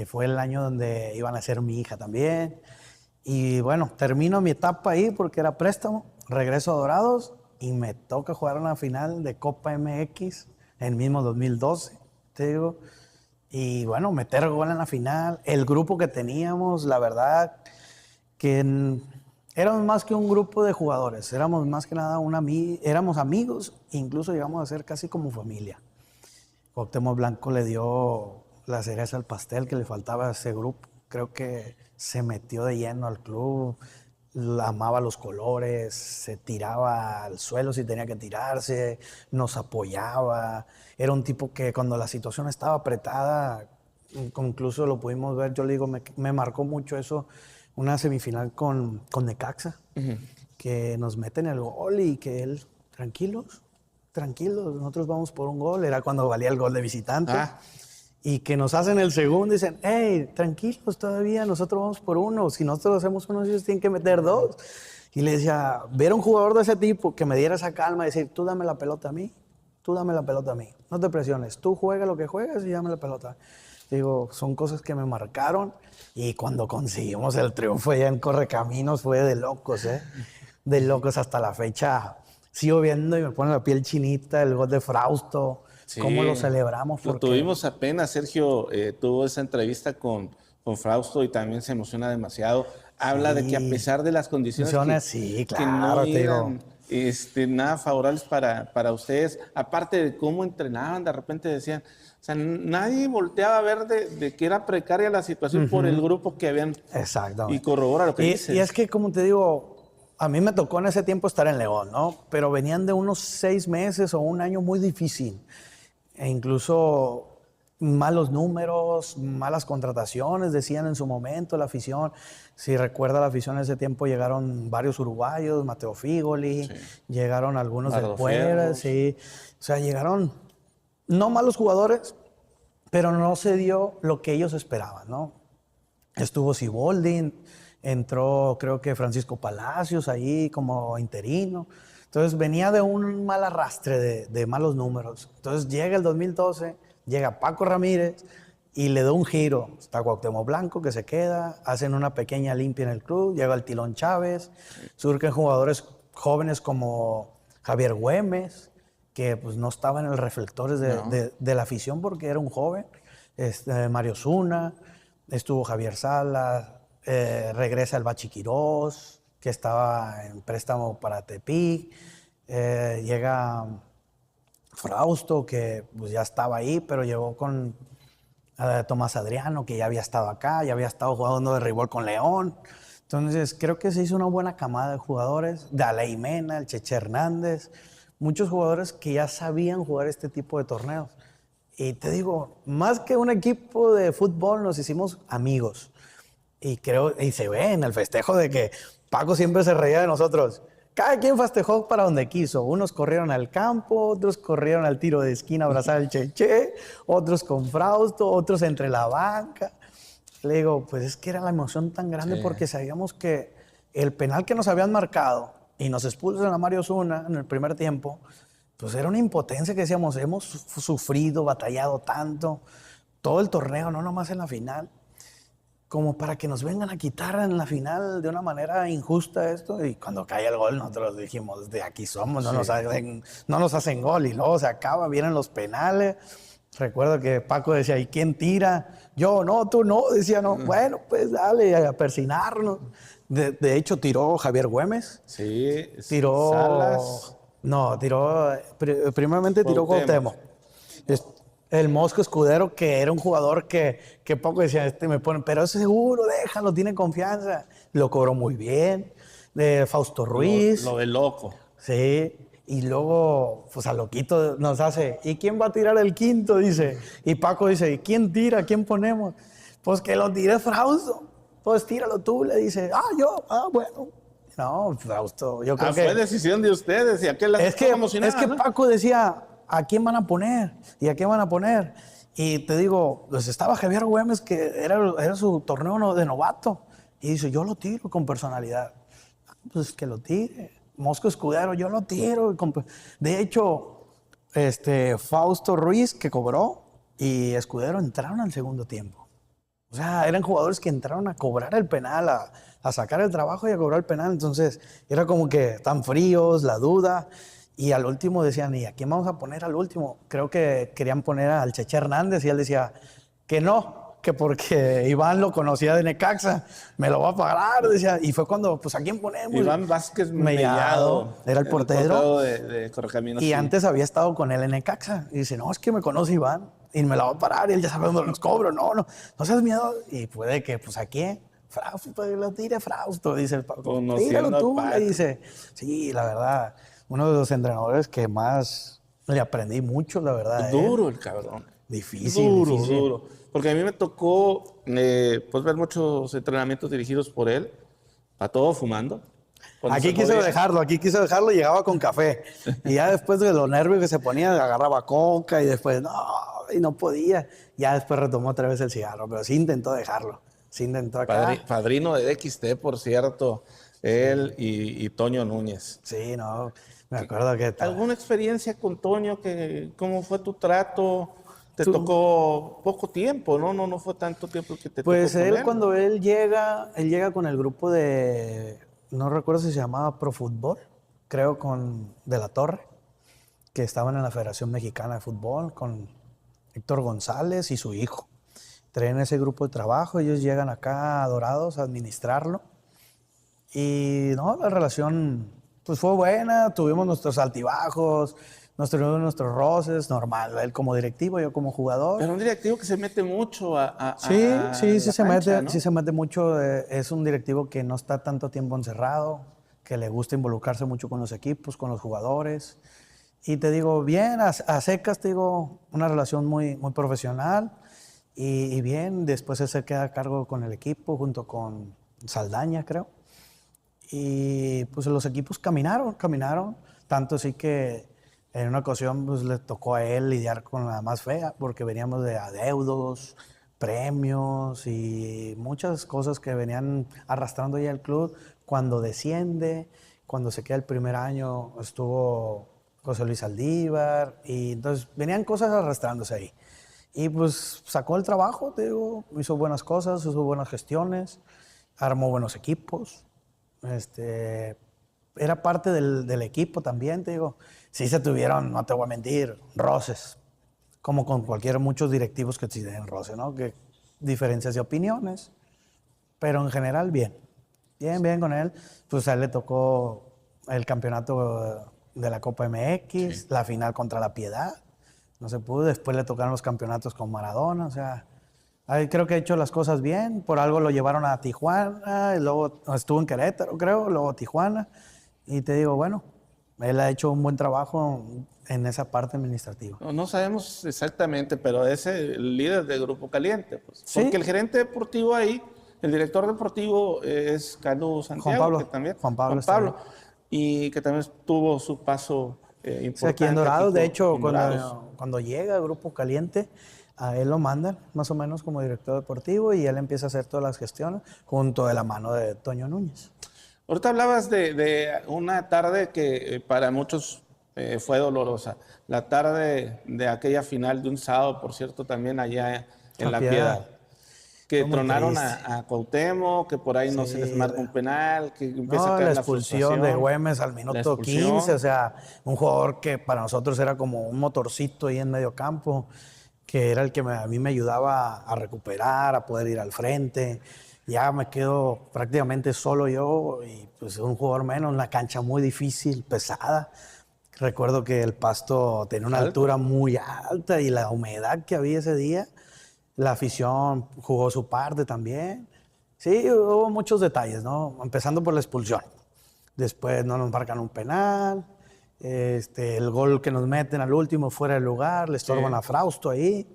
Fue el año donde iban a ser mi hija también. Y bueno, termino mi etapa ahí porque era préstamo, regreso a Dorados y me toca jugar una final de Copa MX en el mismo 2012, te digo. Y bueno, meter gol en la final. El grupo que teníamos, la verdad, éramos más que un grupo de jugadores. Éramos más que nada éramos amigos, incluso llegamos a ser casi como familia. Cuauhtémoc Blanco le dio la cereza al pastel que le faltaba a ese grupo. Creo que se metió de lleno al club, amaba los colores, se tiraba al suelo si tenía que tirarse, nos apoyaba. Era un tipo que cuando la situación estaba apretada, incluso lo pudimos ver, yo le digo, me marcó mucho eso, una semifinal con Necaxa, que nos meten el gol y que él, tranquilos, nosotros vamos por un gol, era cuando valía el gol de visitante. Y que nos hacen el segundo y dicen, hey, tranquilos todavía, nosotros vamos por uno. Si nosotros hacemos uno, ellos tienen que meter dos. Y le decía, ver a un jugador de ese tipo que me diera esa calma y decir, tú dame la pelota a mí, no te presiones, tú juega lo que juegas y dame la pelota. Digo, son cosas que me marcaron y cuando conseguimos el triunfo ya en Correcaminos fue de locos, de locos hasta la fecha. Sigo viendo y me pone la piel chinita el gol de Frausto. Sí, ¿cómo lo celebramos? Porque... Lo tuvimos apenas, Sergio tuvo esa entrevista con Frausto y también se emociona demasiado. Habla de que a pesar de las condiciones sí, claro, que no eran nada favorables para ustedes, aparte de cómo entrenaban, de repente decían, o sea, nadie volteaba a ver de que era precaria la situación por el grupo que habían. Exactamente. Y corrobora lo que dices. Y es que, como te digo, a mí me tocó en ese tiempo estar en León, ¿no? Pero venían de unos 6 meses o un año muy difícil. E incluso malos números, malas contrataciones, decían en su momento la afición. Si recuerda la afición en ese tiempo llegaron varios uruguayos, Mateo Figoli, llegaron algunos del Puebla, sí. O sea, llegaron no malos jugadores, pero no se dio lo que ellos esperaban, ¿no? Estuvo Siboldi, entró creo que Francisco Palacios ahí como interino. Entonces venía de un mal arrastre de malos números. Entonces llega el 2012, llega Paco Ramírez y le da un giro. Está Cuauhtémoc Blanco que se queda, hacen una pequeña limpia en el club, llega el Tilón Chávez, surgen jugadores jóvenes como Javier Güemes, que pues no estaba en el reflectores de la afición porque era un joven. Mario Zuna, estuvo Javier Salas, regresa el Bachi Quirós, que estaba en préstamo para Tepic, llega Frausto, que pues ya estaba ahí, pero llegó con Tomás Adriano, que ya había estado acá, ya había estado jugando de rival con León. Entonces creo que se hizo una buena camada de jugadores, de Aley Mena, el Cheche Hernández, muchos jugadores que ya sabían jugar este tipo de torneos. Y te digo, más que un equipo de fútbol, nos hicimos amigos. Y se ve en el festejo de que Paco siempre se reía de nosotros. Cada quien festejó para donde quiso. Unos corrieron al campo, otros corrieron al tiro de esquina a abrazar al Cheche, otros con Frausto, otros entre la banca. Le digo, pues es que era la emoción tan grande porque sabíamos que el penal que nos habían marcado y nos expulsan a Mario Zuna en el primer tiempo, pues era una impotencia que decíamos, hemos sufrido, batallado tanto, todo el torneo, no nomás en la final, como para que nos vengan a quitar en la final de una manera injusta esto. Y cuando cae el gol, nosotros dijimos, de aquí somos, no nos hacen gol. Y luego se acaba, vienen los penales. Recuerdo que Paco decía, ¿y quién tira? Yo, no, tú no. Decía, no, bueno, pues dale, a persinarnos. De hecho, tiró Javier Güemes. Sí. Tiró... Salas. No, primeramente tiró Cuauhtémoc. El Mosco Escudero, que era un jugador que Paco decía, me ponen, pero es seguro, déjalo, tiene confianza. Lo cobró muy bien. De Fausto Ruiz. Lo de loco. Sí. Y luego, pues a loquito nos hace, ¿y quién va a tirar el quinto? Dice. Y Paco dice, ¿y quién tira? ¿Quién ponemos? Pues que lo tire Frausto. Pues tíralo tú, le dice. Yo. Bueno. No, Frausto, yo creo que... fue decisión de ustedes y aquel es que Paco decía, ¿a quién van a poner? ¿Y a quién van a poner? Y te digo, pues estaba Javier Güemes, que era su torneo de novato. Y dice, yo lo tiro con personalidad. Pues que lo tire. Mosco Escudero, yo lo tiro. De hecho, Fausto Ruiz, que cobró, y Escudero entraron al segundo tiempo. O sea, eran jugadores que entraron a cobrar el penal, a sacar el trabajo y a cobrar el penal. Entonces, era como que tan fríos, la duda. Y al último decían, ¿y a quién vamos a poner al último? Creo que querían poner al Cheche Hernández y él decía que no, que porque Iván lo conocía de Necaxa, me lo va a pagar, decía. Y fue cuando, pues, ¿a quién ponemos? Iván Vázquez Mellado, era el portero. de Correcaminos. Y Sí. antes había estado con él en Necaxa. Y dice, no, es que me conoce Iván y me la va a parar y él ya sabe dónde los cobro. No seas miedo. Y puede que, pues, ¿a quién? Frausto, lo tire Frausto, dice el Paco. Tíralo tú, le dice. Sí, la verdad, uno de los entrenadores que más le aprendí mucho, la verdad. Duro el cabrón. Difícil. Duro. Porque a mí me tocó pues ver muchos entrenamientos dirigidos por él, a todo fumando. Aquí quiso dejarlo, llegaba con café. Y ya después de los nervios que se ponía, agarraba coca y después, no podía. Ya después retomó otra vez el cigarro, pero sí intentó dejarlo. Sí intentó acá. Padrino de XT, por cierto, él y Toño Núñez. Sí, no, me acuerdo que... ¿Alguna experiencia con Toño? ¿Cómo fue tu trato? Te tocó poco tiempo, ¿no? No fue tanto tiempo que te tocó. Pues cuando él llega con el grupo de, no recuerdo si se llamaba Pro Fútbol, creo con De la Torre, que estaban en la Federación Mexicana de Fútbol, con Héctor González y su hijo. Traen ese grupo de trabajo, ellos llegan acá a Dorados a administrarlo. Y no, la relación pues fue buena, tuvimos nuestros altibajos, tuvimos nuestros roces, normal, él como directivo, yo como jugador. Pero un directivo que se mete mucho sí se mete mucho. Es un directivo que no está tanto tiempo encerrado, que le gusta involucrarse mucho con los equipos, con los jugadores. Y te digo, bien, a secas, te digo, una relación muy, muy profesional. Y bien, después él se queda a cargo con el equipo, junto con Saldaña, creo. Y pues los equipos caminaron, tanto así que en una ocasión pues, le tocó a él lidiar con la más fea, porque veníamos de adeudos, premios y muchas cosas que venían arrastrando ya el club. Cuando desciende, cuando se queda el primer año, estuvo José Luis Aldívar, y entonces venían cosas arrastrándose ahí. Y pues sacó el trabajo, te digo, hizo buenas cosas, hizo buenas gestiones, armó buenos equipos. Era parte del equipo también, te digo. Sí se tuvieron, no te voy a mentir, roces, como con muchos directivos que tienen roces, ¿no? Que diferencias de opiniones, pero en general bien con él. Pues a él le tocó el campeonato de la Copa MX, sí. La final contra La Piedad, no se pudo. Después le tocaron los campeonatos con Maradona, o sea... Creo que ha hecho las cosas bien, por algo lo llevaron a Tijuana, y luego estuvo en Querétaro, creo, luego Tijuana. Y te digo, bueno, él ha hecho un buen trabajo en esa parte administrativa. No sabemos exactamente, pero es el líder del Grupo Caliente. Pues. ¿Sí? Porque el gerente deportivo ahí, el director deportivo es Cano Santiago, Juan Pablo, y que también tuvo su paso importante. Sí, aquí en Dorados, de hecho, cuando llega el Grupo Caliente, a él lo mandan más o menos como director deportivo y él empieza a hacer todas las gestiones junto de la mano de Toño Núñez. Ahorita hablabas de una tarde que para muchos fue dolorosa. La tarde de aquella final de un sábado, por cierto, también allá en La Piedad. Que tronaron a Cuauhtémoc, que por ahí no se les marca un penal, que empieza a caer la expulsión de Güemes al minuto 15, o sea, un jugador que para nosotros era como un motorcito ahí en medio campo, que era el que a mí me ayudaba a recuperar, a poder ir al frente. Ya me quedo prácticamente solo yo y pues un jugador menos, una cancha muy difícil, pesada. Recuerdo que el pasto tenía una altura muy alta y la humedad que había ese día, la afición jugó su parte también. Sí, hubo muchos detalles, ¿no? Empezando por la expulsión. Después no nos marcan un penal. El gol que nos meten al último fuera de lugar, le estorban a Frausto ahí.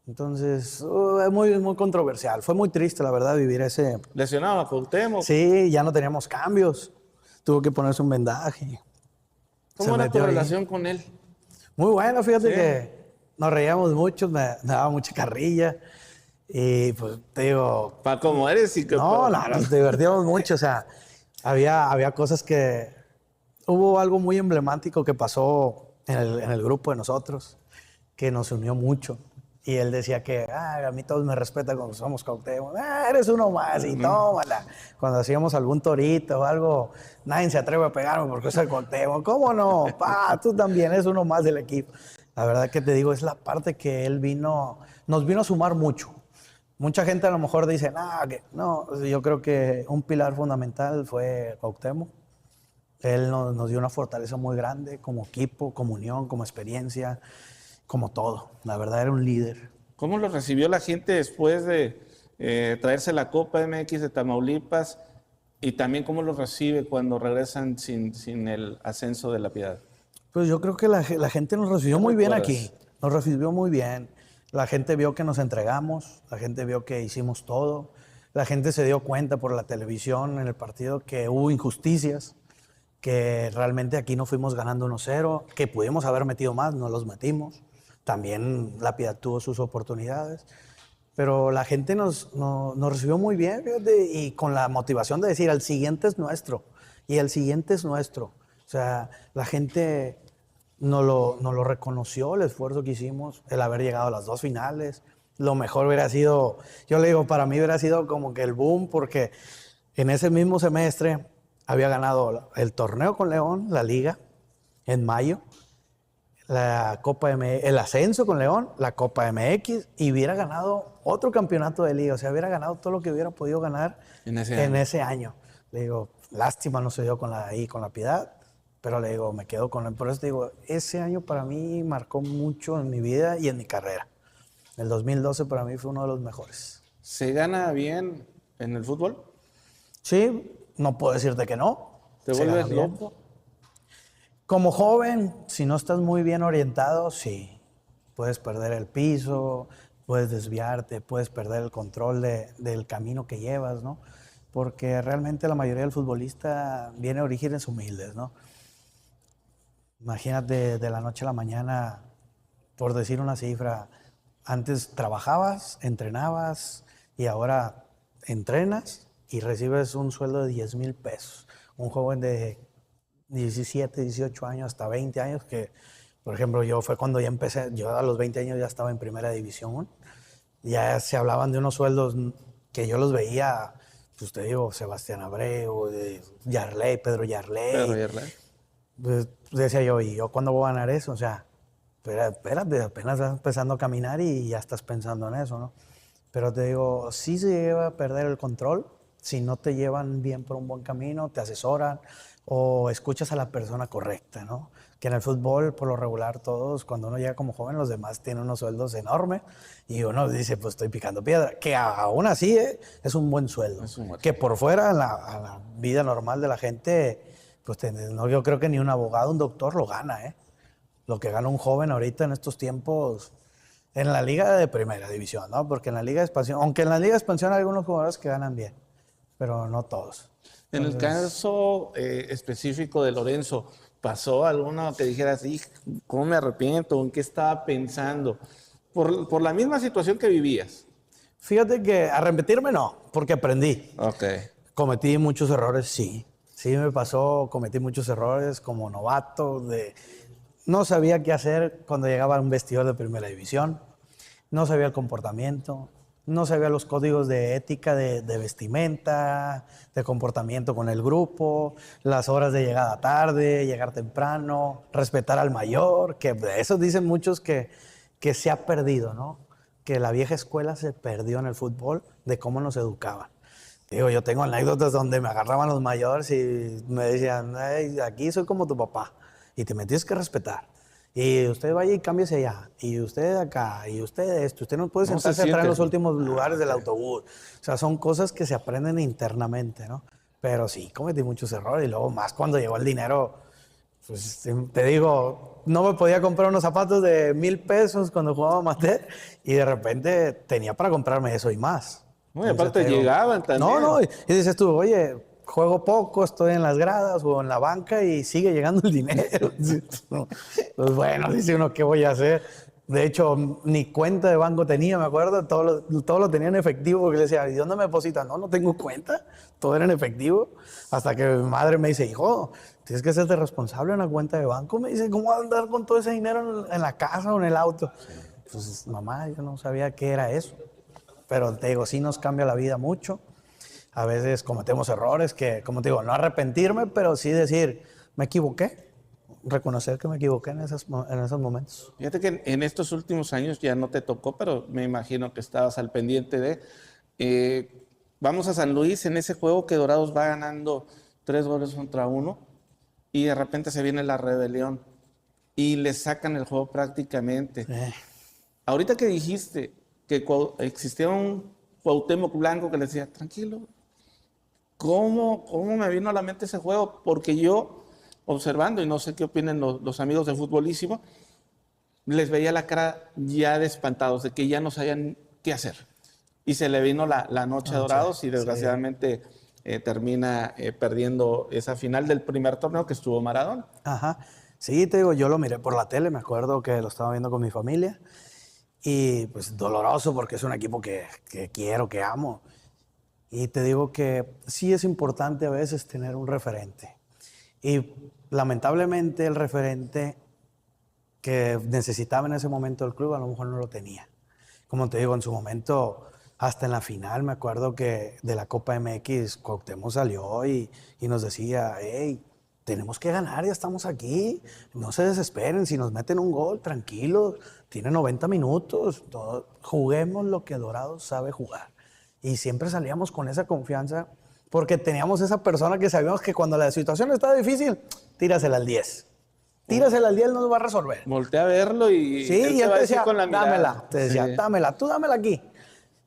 Entonces, es muy, muy controversial. Fue muy triste, la verdad, vivir ese... ¿Lesionado a Cuauhtémoc? Sí, ya no teníamos cambios. Tuvo que ponerse un vendaje. ¿Cómo era tu relación con él? Muy buena, fíjate que nos reíamos mucho, me daba mucha carrilla. Y pues, te digo... ¿Para cómo eres? Y que nos divertíamos mucho. O sea, había cosas que... Hubo algo muy emblemático que pasó en el grupo de nosotros, que nos unió mucho. Y él decía que a mí todos me respetan cuando somos Cuauhtémoc. Eres uno más y tómala. Cuando hacíamos algún torito o algo, nadie se atreve a pegarme porque soy Cuauhtémoc. ¿Cómo no? Tú también eres uno más del equipo. La verdad que te digo, es la parte que él nos vino a sumar mucho. Mucha gente a lo mejor dice, no, yo creo que un pilar fundamental fue Cuauhtémoc. Él nos dio una fortaleza muy grande como equipo, como unión, como experiencia, como todo. La verdad era un líder. ¿Cómo lo recibió la gente después de traerse la Copa MX de Tamaulipas? Y también cómo lo recibe cuando regresan sin el ascenso de La Piedad. Pues yo creo que la gente nos recibió muy bien aquí. Nos recibió muy bien. La gente vio que nos entregamos, la gente vio que hicimos todo. La gente se dio cuenta por la televisión en el partido que hubo injusticias, que realmente aquí no fuimos ganando 1-0, que pudimos haber metido más, no los metimos. También La Piedad tuvo sus oportunidades. Pero la gente nos recibió muy bien, fíjate, y con la motivación de decir, el siguiente es nuestro, y el siguiente es nuestro. O sea, la gente nos lo reconoció, el esfuerzo que hicimos, el haber llegado a las 2 finales. Lo mejor hubiera sido, yo le digo, para mí hubiera sido como que el boom, porque en ese mismo semestre había ganado el torneo con León, la Liga, en mayo, la Copa el ascenso con León, la Copa MX, y hubiera ganado otro campeonato de liga. O sea, hubiera ganado todo lo que hubiera podido ganar en ese año. Le digo, lástima no se dio con la Piedad, pero le digo, me quedo con él. Por eso te digo, ese año para mí marcó mucho en mi vida y en mi carrera. El 2012 para mí fue uno de los mejores. ¿Se gana bien en el fútbol? Sí, no puedo decirte que no. ¿Te vuelves loco? Como joven, si no estás muy bien orientado, sí. Puedes perder el piso, puedes desviarte, puedes perder el control del camino que llevas, ¿no? Porque realmente la mayoría del futbolista viene de orígenes humildes, ¿no? Imagínate de la noche a la mañana, por decir una cifra, antes trabajabas, entrenabas y ahora entrenas y recibes un sueldo de 10,000 pesos. Un joven de 17, 18 años, hasta 20 años, que, por ejemplo, fue cuando ya empecé, yo a los 20 años ya estaba en primera división, ya se hablaban de unos sueldos que yo los veía, pues te digo, Sebastián Abreu, Yarley, Pedro Yarley. Pues decía yo, ¿y yo cuándo voy a ganar eso? O sea, espérate, apenas estás empezando a caminar y ya estás pensando en eso, ¿no? Pero te digo, sí se lleva a perder el control si no te llevan bien por un buen camino, te asesoran o escuchas a la persona correcta, ¿no? Que en el fútbol, por lo regular, todos, cuando uno llega como joven, los demás tienen unos sueldos enormes y uno dice, pues estoy picando piedra, que aún así es un buen sueldo. Que por fuera, a la vida normal de la gente, pues no, yo creo que ni un abogado, un doctor lo gana, ¿eh? Lo que gana un joven ahorita en estos tiempos, en la liga de primera división, ¿no? Porque en la liga de expansión, aunque en la liga de expansión hay algunos jugadores que ganan bien, pero no todos. En el caso específico de Lorenzo, ¿pasó alguno que dijeras, cómo me arrepiento? ¿En qué estaba pensando? Por la misma situación que vivías. Fíjate que arrepentirme no, porque aprendí. Ok. Cometí muchos errores, sí. Sí me pasó, cometí muchos errores como novato. No sabía qué hacer cuando llegaba a un vestidor de primera división. No sabía el comportamiento. No sabía los códigos de ética, de vestimenta, de comportamiento con el grupo, las horas de llegada tarde, llegar temprano, respetar al mayor, que de eso dicen muchos que se ha perdido, ¿no? Que la vieja escuela se perdió en el fútbol de cómo nos educaban. Digo, yo tengo anécdotas donde me agarraban los mayores y me decían, aquí soy como tu papá y te me tienes que respetar. Y usted vaya y cámbiese allá. Y usted acá. Y usted esto. Usted no puede sentarse atrás en los últimos lugares del autobús. O sea, son cosas que se aprenden internamente, ¿no? Pero sí, cometí muchos errores. Y luego más cuando llegó el dinero, pues te digo, no me podía comprar unos zapatos de 1,000 pesos cuando jugaba amateur. Y de repente tenía para comprarme eso y más. No, y aparte llegaban también. No, y dices tú, oye, juego poco, estoy en las gradas o en la banca y sigue llegando el dinero. Pues bueno, dice uno, ¿qué voy a hacer? De hecho, ni cuenta de banco tenía, me acuerdo, todo lo tenía en efectivo, porque le decía, ¿y dónde me depositan? No tengo cuenta, todo era en efectivo. Hasta que mi madre me dice, hijo, tienes que serte responsable en una cuenta de banco. Me dice, ¿cómo vas a andar con todo ese dinero en la casa o en el auto? pues mamá, yo no sabía qué era eso. Pero te digo, sí nos cambia la vida mucho. A veces cometemos errores que, como te digo, no arrepentirme, pero sí decir, me equivoqué. Reconocer que me equivoqué en esos momentos. Fíjate que en estos últimos años ya no te tocó, pero me imagino que estabas al pendiente de... vamos a San Luis en ese juego que Dorados va ganando 3-1 y de repente se viene la rebelión y le sacan el juego prácticamente. Ahorita que dijiste que existía un Cuauhtémoc Blanco que le decía, tranquilo, ¿cómo me vino a la mente ese juego? Porque yo, observando, y no sé qué opinan los amigos de Futbolísimo, les veía la cara ya de espantados, de que ya no sabían qué hacer. Y se le vino la noche a Dorados y desgraciadamente termina perdiendo esa final del primer torneo que estuvo Maradona. Ajá. Sí, te digo, yo lo miré por la tele, me acuerdo que lo estaba viendo con mi familia. Y pues doloroso porque es un equipo que quiero, que amo. Y te digo que sí es importante a veces tener un referente. Y lamentablemente el referente que necesitaba en ese momento el club a lo mejor no lo tenía. Como te digo, en su momento, hasta en la final, me acuerdo que de la Copa MX, Cuauhtémoc salió y nos decía, hey, tenemos que ganar, ya estamos aquí, no se desesperen, si nos meten un gol, tranquilos, tiene 90 minutos, juguemos lo que Dorados sabe jugar. Y siempre salíamos con esa confianza porque teníamos esa persona que sabíamos que cuando la situación está difícil, tírasela al 10. Tírasela al 10, no nos va a resolver. Volté a verlo y sí, él y te él va a te decir decía, con la mirada. dámela. Te decía, Sí. dámela, tú dámela aquí.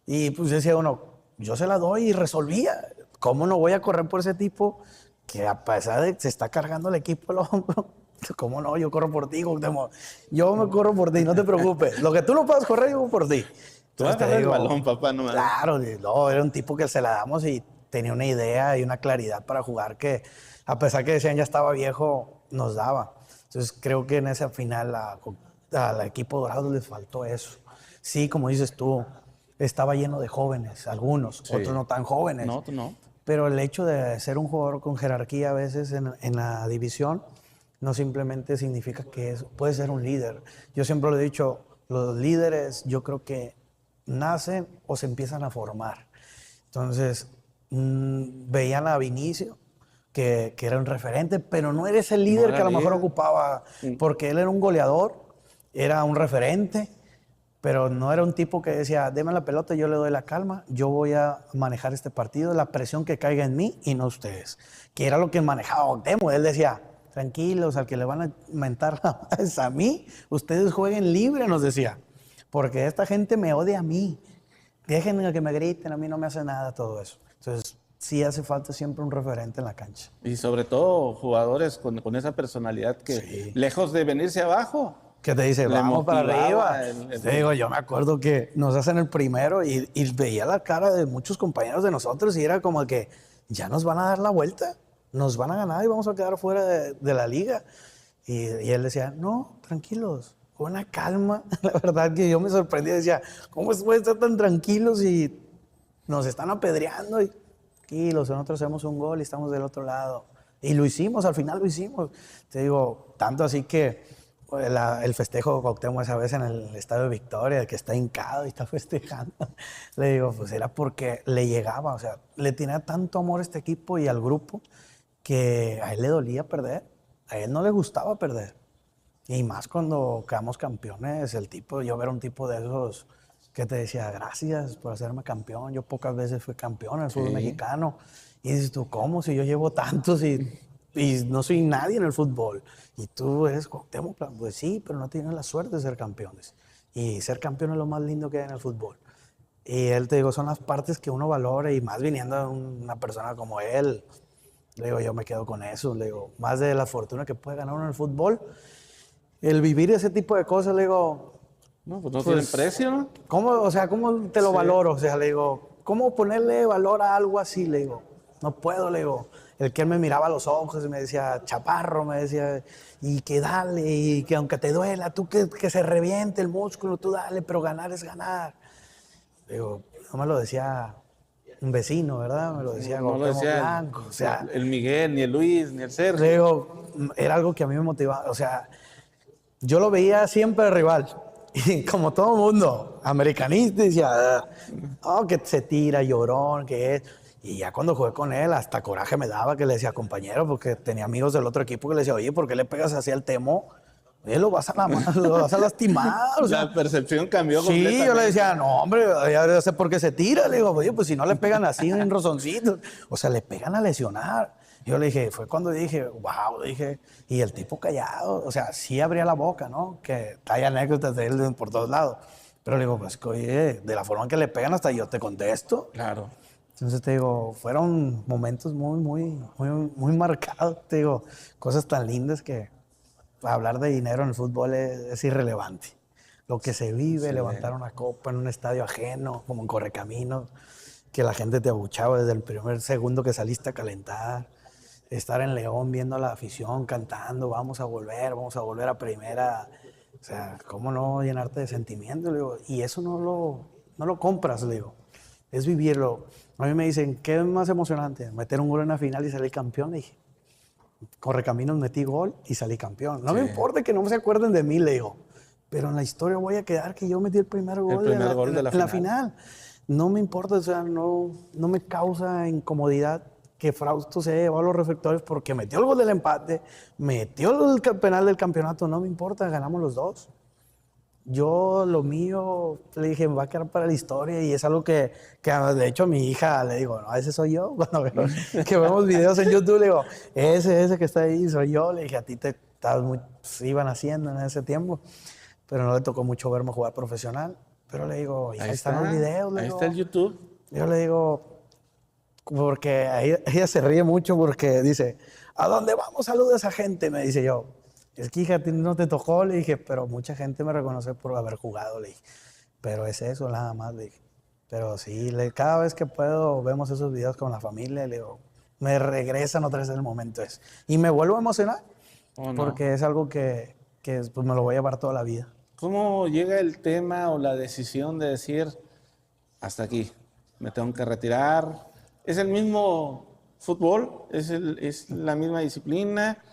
Y pues decía uno, yo se la doy y resolvía. ¿Cómo no voy a correr por ese tipo que a pesar de que se está cargando el equipo al hombro? ¿Cómo no? Yo corro por ti, Cuauhtémoc. Yo me corro por ti, no te preocupes. Lo que tú no puedas correr, yo voy por ti. Tú Entonces, agarras el balón, papá, no mames. Claro, no, era un tipo que se la damos y tenía una idea y una claridad para jugar que, a pesar que decían ya estaba viejo, nos daba. Entonces, creo que en esa final al equipo dorado les faltó eso. Sí, como dices tú, estaba lleno de jóvenes, algunos, Sí. otros no tan jóvenes. No, tú no. Pero el hecho de ser un jugador con jerarquía a veces en la división no simplemente significa que puede ser un líder. Yo siempre lo he dicho, los líderes yo creo que nacen o se empiezan a formar. Entonces, veían a Vinicio, que era un referente, pero no era ese líder era que a lo mejor líder. ocupaba, porque él era un goleador, era un referente, pero no era un tipo que decía, deme la pelota, yo le doy la calma, yo voy a manejar este partido, la presión que caiga en mí y no ustedes. Que era lo que manejaba Cuauhtémoc. Él decía, tranquilos, al que le van a mentar es a mí, ustedes jueguen libre, nos decía, porque esta gente me odia a mí. Déjenme que me griten, a mí no me hace nada todo eso. Entonces, sí hace falta siempre un referente en la cancha. Y sobre todo jugadores con esa personalidad que, Sí. lejos de venirse abajo, Que te dice, le vamos para motivaba arriba. Te digo, yo me acuerdo que nos hacen el primero y veía la cara de muchos compañeros de nosotros y era como que ya nos van a dar la vuelta, nos van a ganar y vamos a quedar fuera de la liga. Y él decía, no, tranquilos, con una calma. La verdad que yo me sorprendí, decía, ¿cómo pueden estar tan tranquilos y nos están apedreando? Y tranquilos, nosotros hacemos un gol y estamos del otro lado. Y lo hicimos, al final lo hicimos. Te digo, tanto así que el festejo de Cuauhtémoc esa vez en el Estadio de Victoria, que está hincado y está festejando, le digo, pues era porque le llegaba, o sea, le tenía tanto amor a este equipo y al grupo que a él le dolía perder, a él no le gustaba perder. Y más cuando quedamos campeones, yo era un tipo de esos que te decía, gracias por hacerme campeón, yo pocas veces fui campeón en el fútbol mexicano. Y dices tú, ¿cómo? Si yo llevo tantos y no soy nadie en el fútbol. Y tú eres Cuauhtémoc, pues sí, pero no tienes la suerte de ser campeones. Y ser campeón es lo más lindo que hay en el fútbol. Y él, te digo, son las partes que uno valora y más viniendo de una persona como él, le digo, yo me quedo con eso. Le digo, más de la fortuna que puede ganar uno en el fútbol, el vivir ese tipo de cosas, le digo, no, pues no tienen precio, ¿no? ¿cómo te lo valoro? O sea, le digo, ¿cómo ponerle valor a algo así? Le digo, no puedo, le digo. El que él me miraba a los ojos y me decía, chaparro, me decía, y que dale, y que aunque te duela, tú que se reviente el músculo, tú dale, pero ganar es ganar. Le digo, no me lo decía un vecino, ¿verdad? Me lo decía No lo Cuauhtémoc decía Blanco. O sea, el Miguel, ni el Luis, ni el Sergio. le digo, era algo que a mí me motivaba. O sea, yo lo veía siempre rival Y como todo el mundo, americanista, decía, oh, que se tira, llorón, que es. Y ya cuando jugué con él, hasta coraje me daba que le decía, compañero, porque tenía amigos del otro equipo que le decía, oye, ¿por qué le pegas así al Temo? Oye, lo vas a lastimar. O sea, La percepción cambió sí, completamente. yo le decía, no, hombre, ya sé por qué se tira. Le digo, oye, pues si no le pegan así en rozoncitos, o sea, le pegan a lesionar. Yo le dije, fue cuando dije, wow, dije, y el tipo callado, o sea, sí abría la boca, ¿no? Que hay anécdotas de él por todos lados. Pero le digo, pues, que, oye, de la forma en que le pegan hasta yo te contesto. Claro. Entonces te digo, fueron momentos muy marcados, te digo, cosas tan lindas que hablar de dinero en el fútbol es irrelevante. Lo que se vive, levantar una copa en un estadio ajeno, como en Correcaminos, que la gente te abuchaba desde el primer segundo que saliste a calentar, estar en León viendo a la afición cantando, vamos a volver a primera. O sea, ¿cómo no llenarte de sentimientos? Le digo, y eso no lo compras, le digo, es vivirlo. A mí me dicen, ¿qué es más emocionante? ¿Meter un gol en la final y salir campeón? Le dije, Correcaminos metí gol y salí campeón. No me importa que no se acuerden de mí, le digo, pero en la historia voy a quedar que yo metí el primer gol, El primer gol de la final. No me importa, o sea, no me causa incomodidad que Frausto se haya llevado los reflectores porque metió el gol del empate, metió el penal del campeonato, no me importa, ganamos los dos. Yo lo mío, le dije, me va a quedar para la historia y es algo que de hecho a mi hija le digo, no, ese soy yo. Cuando que vemos videos en YouTube, le digo, ese que está ahí soy yo. Le dije, a ti te estabas iban haciendo en ese tiempo, pero no le tocó mucho verme jugar profesional. Pero le digo, hija, ahí están los videos. Ahí está el YouTube. Yo le digo, porque ella se ríe mucho porque dice, ¿a dónde vamos? Saluda a esa gente, me dice yo. Es que, hija, a ti no te tocó, le dije, pero mucha gente me reconoce por haber jugado, le dije. Pero es eso, nada más, le dije. Pero sí, cada vez que puedo, vemos esos videos con la familia, le digo, me regresan otra vez el momento ese. Y me vuelvo a emocionar, porque es algo que pues, me lo voy a llevar toda la vida. ¿Cómo llega el tema o la decisión de decir, hasta aquí, me tengo que retirar? ¿Es el mismo fútbol? ¿Es la misma disciplina?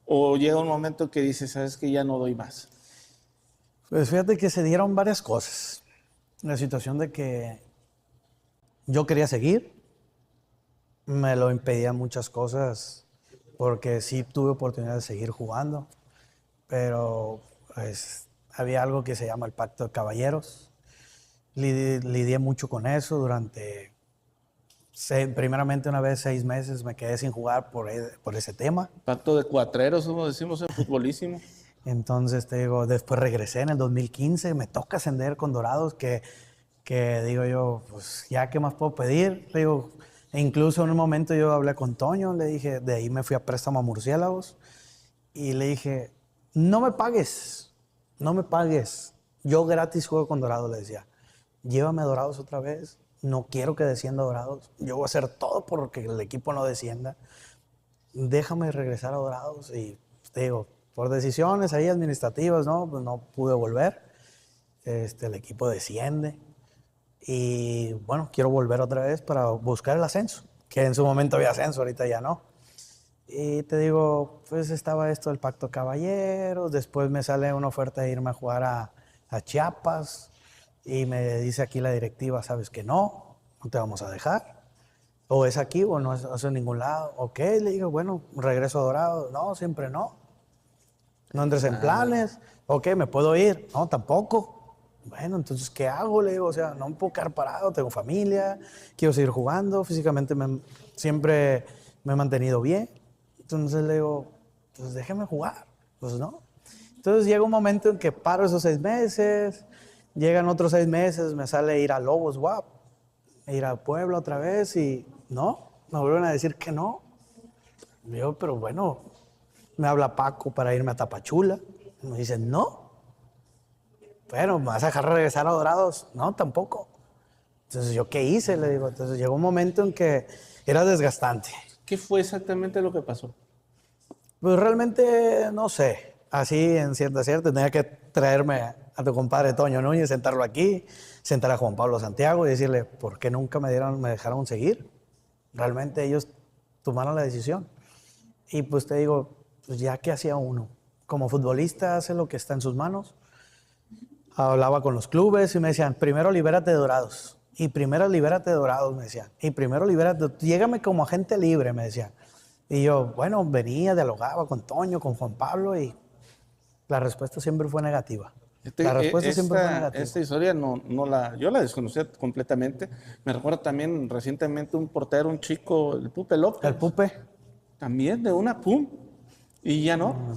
¿O llega un momento que dices, sabes que ya no doy más? Pues fíjate que se dieron varias cosas. La situación de que yo quería seguir, me lo impedían muchas cosas, porque sí tuve oportunidad de seguir jugando, pero pues, había algo que se llama el Pacto de Caballeros. Lidié mucho con eso durante, primeramente una vez 6 meses me quedé sin jugar por ese tema. Pacto de cuatreros, como decimos en futbolísimo. Entonces, te digo, después regresé en el 2015, me toca ascender con Dorados, que digo yo, pues ya, ¿qué más puedo pedir? Le digo, e incluso en un momento yo hablé con Toño, le dije, de ahí me fui a préstamo a Murciélagos, y le dije, no me pagues, yo gratis juego con Dorados, le decía, llévame a Dorados otra vez, no quiero que descienda Dorados, yo voy a hacer todo porque el equipo no descienda, déjame regresar a Dorados. Y te digo, por decisiones ahí administrativas, ¿no? Pues no pude volver, el equipo desciende y bueno, quiero volver otra vez para buscar el ascenso, que en su momento había ascenso, ahorita ya no. Y te digo, pues estaba esto del Pacto Caballeros, después me sale una oferta de irme a jugar a Chiapas y me dice aquí la directiva, sabes que no te vamos a dejar, o es aquí o no es en ningún lado. Ok, le digo, bueno, regreso a Dorado, no, siempre no entres en planes. Ok, ¿me puedo ir? No, tampoco. Bueno, entonces, ¿qué hago? Le digo, o sea, no me puedo quedar parado, tengo familia, quiero seguir jugando, físicamente siempre me he mantenido bien. Entonces le digo, pues déjeme jugar, pues no. Entonces llega un momento en que paro esos 6 meses, llegan otros 6 meses, me sale ir a Lobos WAP, ir a Puebla otra vez y no, me vuelven a decir que no. Yo, pero bueno, me habla Paco para irme a Tapachula, me dicen no. Bueno, ¿me vas a dejar regresar a Dorados? No, tampoco. Entonces, ¿yo qué hice? Le digo, entonces llegó un momento en que era desgastante. ¿Qué fue exactamente lo que pasó? Pues realmente no sé. Así, en cierta, tenía que traerme a tu compadre Toño Núñez, sentarlo aquí, sentar a Juan Pablo Santiago y decirle, ¿por qué nunca me dejaron seguir? Realmente ellos tomaron la decisión. Y pues te digo, pues ya que hacía uno. Como futbolista hace lo que está en sus manos. hablaba con los clubes y me decían, primero libérate de Dorados. Y primero libérate de Dorados, me decían. Y primero libérate, llégame como agente libre, me decían. Y yo, bueno, venía, dialogaba con Toño, con Juan Pablo y la respuesta siempre fue negativa. La respuesta siempre fue negativa. Esta historia yo la desconocía completamente. Me recuerdo también recientemente un portero, un chico, el Pupe López. El Pupe. También de una pum. Y ya no,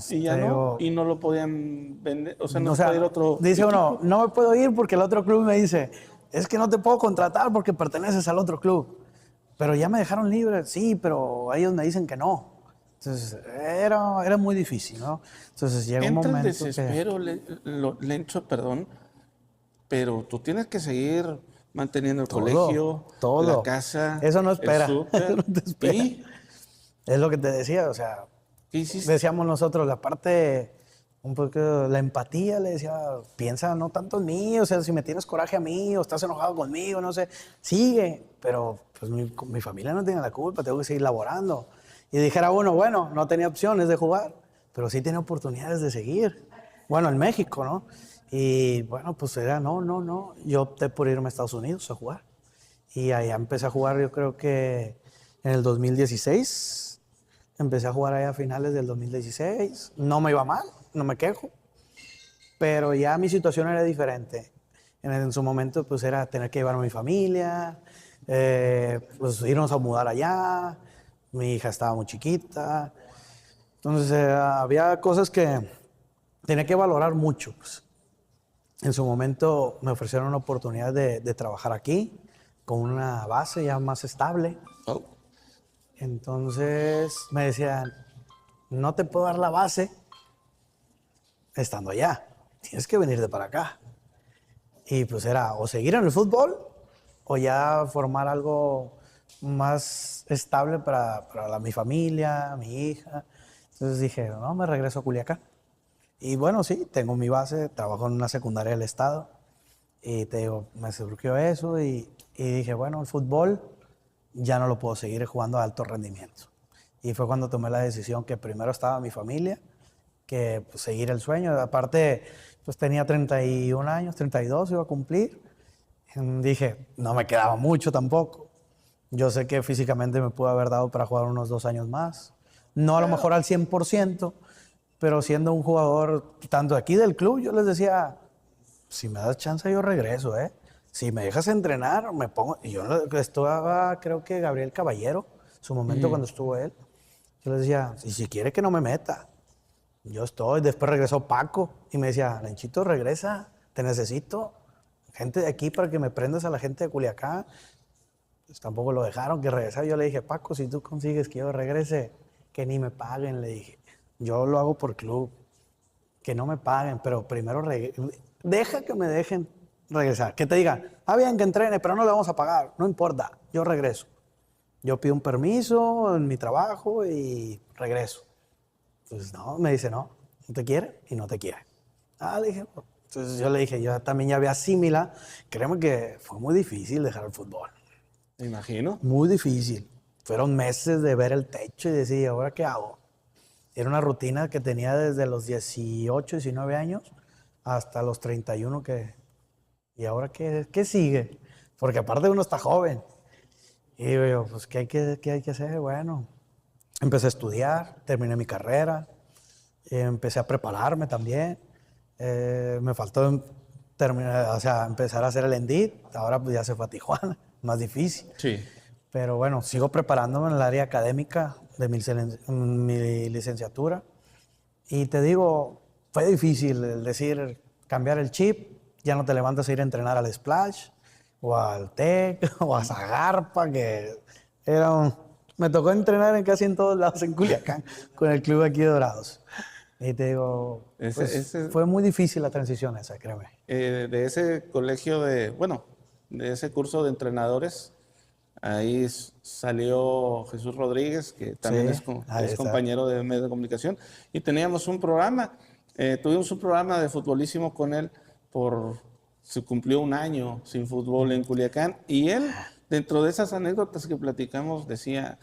y no lo podían vender, o sea, no se puede ir otro dice equipo. uno, no me puedo ir porque el otro club me dice, es que no te puedo contratar porque perteneces al otro club. Pero ya me dejaron libre, sí, pero ellos me dicen que no. Entonces, era muy difícil, ¿no? Entonces, llega un momento el desespero, Lencho, perdón, pero tú tienes que seguir manteniendo el colegio, la casa, eso no espera. el súper. Eso no te espera. ¿Y? Es lo que te decía, o sea, ¿Qué hiciste? decíamos nosotros, la parte, un poco, la empatía, le decía, piensa no tanto en mí, o sea, si me tienes coraje a mí o estás enojado conmigo, no sé, sigue, pero pues mi familia no tiene la culpa, tengo que seguir laborando. Y dijera uno, bueno, no tenía opciones de jugar, pero sí tenía oportunidades de seguir. Bueno, en México, ¿no? Y bueno, pues era, no, yo opté por irme a Estados Unidos a jugar. Y allá empecé a jugar, yo creo que en el 2016. Empecé a jugar allá a finales del 2016. No me iba mal, no me quejo. Pero ya mi situación era diferente. En su momento, pues era tener que llevar a mi familia, pues irnos a mudar allá. Mi hija estaba muy chiquita. Entonces, había cosas que tenía que valorar mucho. Pues. En su momento me ofrecieron una oportunidad de trabajar aquí, con una base ya más estable. Oh. Entonces me decían, no te puedo dar la base estando allá, tienes que venirte para acá. Y pues era o seguir en el fútbol o ya formar algo más estable para mi familia, mi hija. Entonces dije, no, me regreso a Culiacán. Y bueno, sí, tengo mi base, trabajo en una secundaria del estado. Y te digo, me surgió eso y dije, bueno, el fútbol ya no lo puedo seguir jugando a alto rendimiento. Y fue cuando tomé la decisión que primero estaba mi familia, que pues, seguir el sueño. Aparte, pues tenía 31 años, 32 iba a cumplir. Dije, no me quedaba mucho tampoco. Yo sé que físicamente me pudo haber dado para jugar unos 2 años más. No a lo mejor al 100%, pero siendo un jugador tanto aquí del club, yo les decía, si me das chance yo regreso, ¿eh? Si me dejas entrenar, me pongo... Y yo estaba, creo que Gabriel Caballero, su momento cuando estuvo él. Yo les decía, si quiere que no me meta, yo estoy. Después regresó Paco y me decía, Lenchito, regresa, te necesito. Gente de aquí para que me prendas a la gente de Culiacán. Pues tampoco lo dejaron que regresara. Yo le dije, Paco, si tú consigues que yo regrese, que ni me paguen, le dije. Yo lo hago por club, que no me paguen, pero primero deja que me dejen regresar. Que te digan, bien, que entrene, pero no le vamos a pagar. No importa, yo regreso. Yo pido un permiso en mi trabajo y regreso. Entonces, no, me dice, no te quiere y no te quiere. Le dije, pues. Entonces yo le dije, yo también ya había asimilado. Créeme que fue muy difícil dejar el fútbol. Me imagino. Muy difícil. Fueron meses de ver el techo y decir, ¿ahora qué hago? Era una rutina que tenía desde los 18, 19 años hasta los 31 ¿y ahora qué sigue? Porque aparte uno está joven. Y digo yo, pues, ¿qué hay que hacer? Bueno, empecé a estudiar, terminé mi carrera, empecé a prepararme también. Me faltó terminar, o sea, empezar a hacer el ENDIT. Ahora pues ya se fue a Tijuana, más difícil. Sí. Pero bueno, sigo preparándome en el área académica de mi licenciatura. Y te digo, fue difícil el decir, cambiar el chip. Ya no te levantas a ir a entrenar al Splash, o al TEC, o a Zagarpa, que me tocó entrenar en todos lados en Culiacán, con el club aquí de Dorados. Y te digo, fue muy difícil la transición esa, créeme. De ese colegio de ese curso de entrenadores, ahí salió Jesús Rodríguez, que también Sí, es compañero de medios de comunicación, y teníamos un programa, tuvimos un programa de futbolísimo con él se cumplió 1 año sin fútbol en Culiacán, y él, dentro de esas anécdotas que platicamos, decía,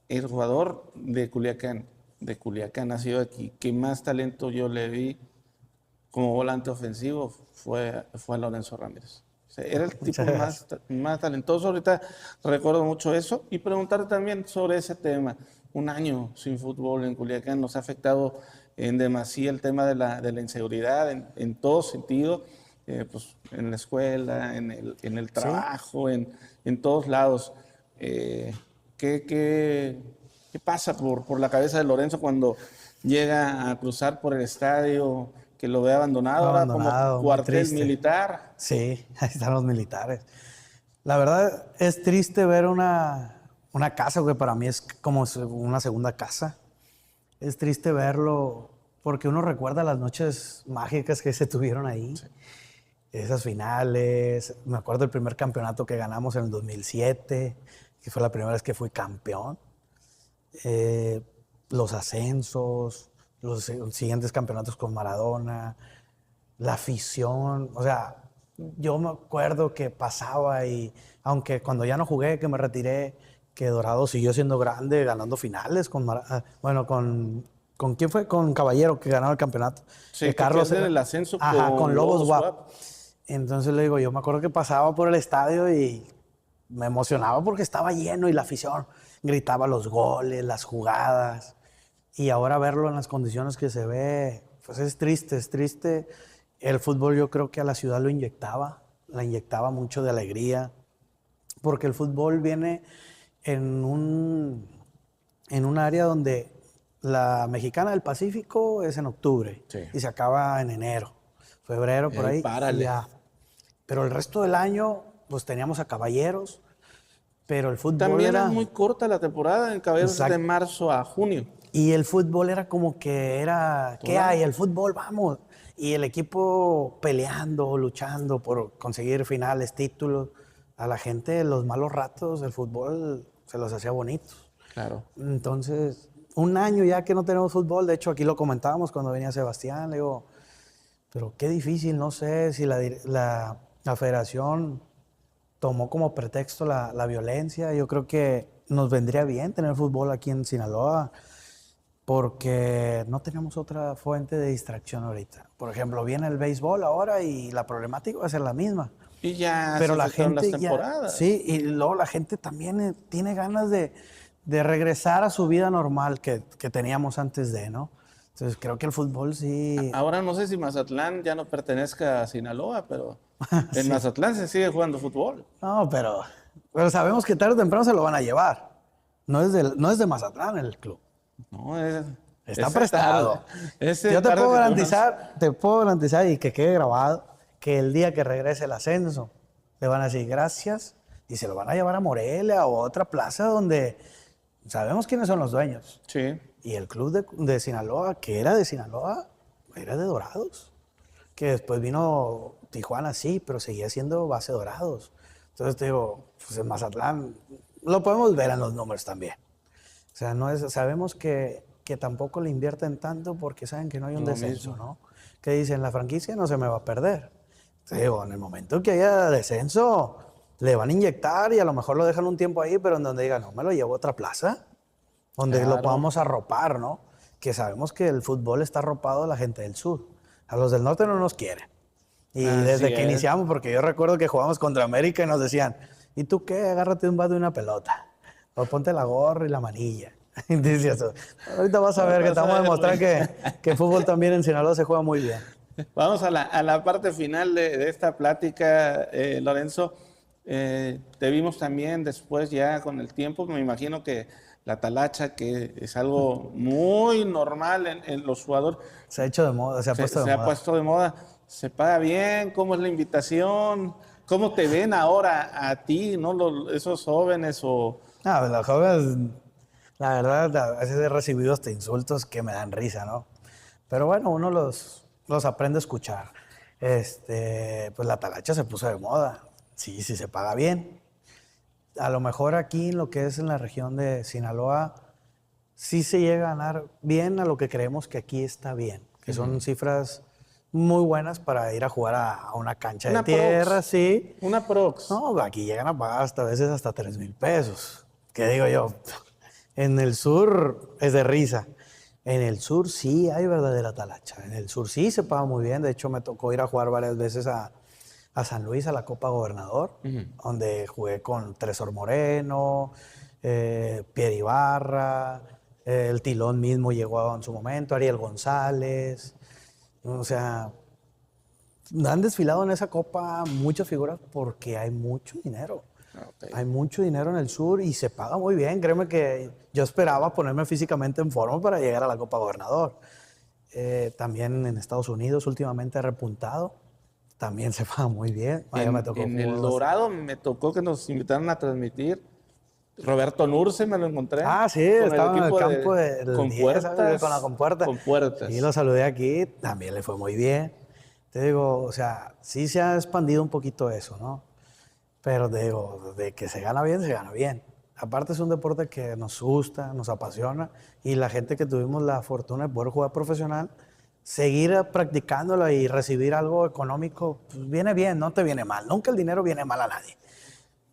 el jugador de Culiacán nacido aquí, que más talento yo le vi como volante ofensivo fue Lorenzo Ramírez. O sea, era el tipo más talentoso. Ahorita recuerdo mucho eso. Y preguntarte también sobre ese tema. Un año sin fútbol en Culiacán nos ha afectado en demasía el tema de la inseguridad en todo sentido, pues, en la escuela, en el trabajo, en todos lados. ¿Qué pasa por la cabeza de Lorenzo cuando llega a cruzar por el estadio, que lo ve abandonado, ahora como muy cuartel triste. militar? Sí, ahí están los militares. La verdad es triste ver una casa, que para mí es como una segunda casa. Es triste verlo porque uno recuerda las noches mágicas que se tuvieron ahí. Sí. Esas finales. Me acuerdo del primer campeonato que ganamos en el 2007, que fue la primera vez que fui campeón. Los ascensos, los siguientes campeonatos con Maradona, la afición. O sea, yo me acuerdo que pasaba y, aunque cuando ya no jugué, que me retiré, que Dorado siguió siendo grande, ganando finales con ¿con quién fue? Con Caballero, que ganaba el campeonato. Sí, Carlos en el ascenso con Lobos WAP. Entonces le digo, yo me acuerdo que pasaba por el estadio y me emocionaba porque estaba lleno y la afición gritaba los goles, las jugadas. Y ahora verlo en las condiciones que se ve, pues es triste, es triste. El fútbol yo creo que a la ciudad la inyectaba mucho de alegría, porque el fútbol viene en un área donde la Mexicana del Pacífico es en octubre, sí, y se acaba en enero, febrero, por ahí. Párale. Ya. Pero el resto del año, pues teníamos a Caballeros, pero el fútbol también era muy corta la temporada, en Caballeros. Exacto. De marzo a junio. Y el fútbol era como que era, ¿qué hay? El fútbol, vamos. Y el equipo peleando, luchando por conseguir finales, títulos. A la gente, los malos ratos, el fútbol se los hacía bonitos. Claro. Entonces, un año ya que no tenemos fútbol, de hecho aquí lo comentábamos cuando venía Sebastián, le digo, pero qué difícil, no sé si la federación tomó como pretexto la violencia. Yo creo que nos vendría bien tener fútbol aquí en Sinaloa, porque no tenemos otra fuente de distracción ahorita. Por ejemplo, viene el béisbol ahora y la problemática va a ser la misma. Y ya pero se la gente las temporadas. Sí, y luego la gente también tiene ganas de regresar a su vida normal que teníamos antes de, ¿no? Entonces creo que el fútbol sí... Ahora no sé si Mazatlán ya no pertenezca a Sinaloa, pero en sí, Mazatlán se sigue jugando fútbol. No, pero sabemos que tarde o temprano se lo van a llevar. No es de Mazatlán el club. No, está prestado. Yo te puedo garantizar y que quede grabado que el día que regrese el ascenso le van a decir gracias y se lo van a llevar a Morelia o a otra plaza donde sabemos quiénes son los dueños. Sí. Y el club de Sinaloa, que era de Sinaloa, era de Dorados. Que después vino Tijuana, sí, pero seguía siendo base Dorados. Entonces te digo, pues en Mazatlán lo podemos ver en los números también. O sea, sabemos que tampoco le invierten tanto porque saben que no hay un descenso, ¿no? Que dicen, la franquicia no se me va a perder. Te digo, en el momento que haya descenso, le van a inyectar y a lo mejor lo dejan un tiempo ahí, pero en donde digan, no, me lo llevo a otra plaza, donde lo podamos arropar, ¿no? Que sabemos que el fútbol está arropado a la gente del sur. A los del norte no nos quieren. Y desde que iniciamos, porque yo recuerdo que jugamos contra América y nos decían, ¿y tú qué? Agárrate un bate y una pelota. O ponte la gorra y la manilla. Y dices, ahorita vas a ver que te vamos a demostrar que el fútbol también en Sinaloa se juega muy bien. Vamos a la parte final de esta plática, Lorenzo. Te vimos también después ya con el tiempo, me imagino que la talacha, que es algo muy normal en los jugadores. Se ha hecho de moda, se ha puesto de moda. ¿Se paga bien? ¿Cómo es la invitación? ¿Cómo te ven ahora a ti, no esos jóvenes o...? Los jóvenes, la verdad, a veces he recibido hasta insultos que me dan risa, ¿no? Pero bueno, uno los aprende a escuchar. Pues la talacha se puso de moda. Sí, se paga bien. A lo mejor aquí, en lo que es en la región de Sinaloa, sí se llega a ganar bien a lo que creemos que aquí está bien. Que son cifras muy buenas para ir a jugar a una cancha de tierra, sí. Una prox. No, aquí llegan a pagar a veces hasta 3,000 pesos. ¿Qué digo yo? En el sur es de risa. En el sur sí hay verdadera talacha. En el sur sí se paga muy bien. De hecho, me tocó ir a jugar varias veces a San Luis, a la Copa Gobernador, donde jugué con Tresor Moreno, Pierre Ibarra, el Tilón mismo llegó en su momento, Ariel González. O sea, han desfilado en esa copa muchas figuras porque hay mucho dinero. Ok. Hay mucho dinero en el sur y se paga muy bien. Créeme que yo esperaba ponerme físicamente en forma para llegar a la Copa Gobernador. También en Estados Unidos últimamente he repuntado. También se paga muy bien. Allá me tocó En El jugar Dorado me tocó que nos invitaran a transmitir. Roberto Nurce me lo encontré Ah, sí, con el estaba en el equipo campo del 10, ¿sabes? Con la compuerta. Con Sí, puertas. lo saludé aquí, también le fue muy bien. Te digo, o sea, sí se ha expandido un poquito eso, ¿no? Pero te digo, de que se gana bien, se gana bien. Aparte es un deporte que nos gusta, nos apasiona y la gente que tuvimos la fortuna de poder jugar profesional, seguir practicándolo y recibir algo económico, pues viene bien, no te viene mal. Nunca el dinero viene mal a nadie.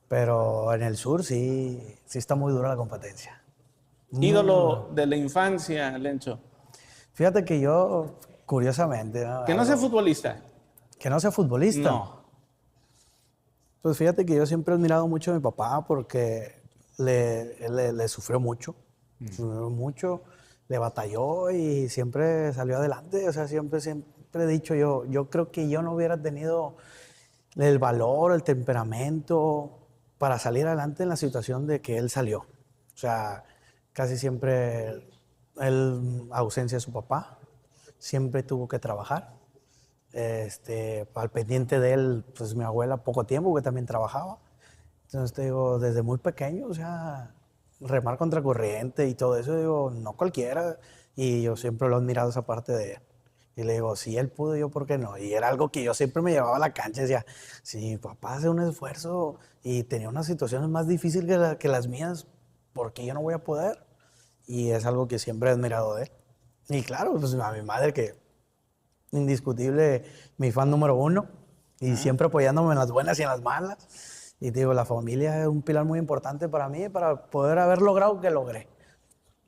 Pero en el sur sí está muy dura la competencia. Muy dura. Ídolo de la infancia, Lencho. Fíjate que yo, curiosamente, ¿no? Que no sea Algo, futbolista. que no sea futbolista. No. Pues fíjate que yo siempre he admirado mucho a mi papá porque le sufrió mucho, le batalló y siempre salió adelante. O sea, siempre he dicho yo creo que yo no hubiera tenido el valor, el temperamento para salir adelante en la situación de que él salió. O sea, casi siempre él, ausencia de su papá, siempre tuvo que trabajar. Al pendiente de él, pues mi abuela poco tiempo, que también trabajaba. Entonces te digo, desde muy pequeño, o sea, remar contra corriente y todo eso, digo, no cualquiera. Y yo siempre lo he admirado esa parte de él. Y le digo, si él pudo, yo por qué no. Y era algo que yo siempre me llevaba a la cancha. Decía, si mi papá hace un esfuerzo y tenía unas situaciones más difíciles que las mías, ¿por qué yo no voy a poder? Y es algo que siempre he admirado de él. Y claro, pues a mi madre que indiscutible, mi fan número uno, y siempre apoyándome en las buenas y en las malas. Y te digo, la familia es un pilar muy importante para mí, para poder haber logrado lo que logré.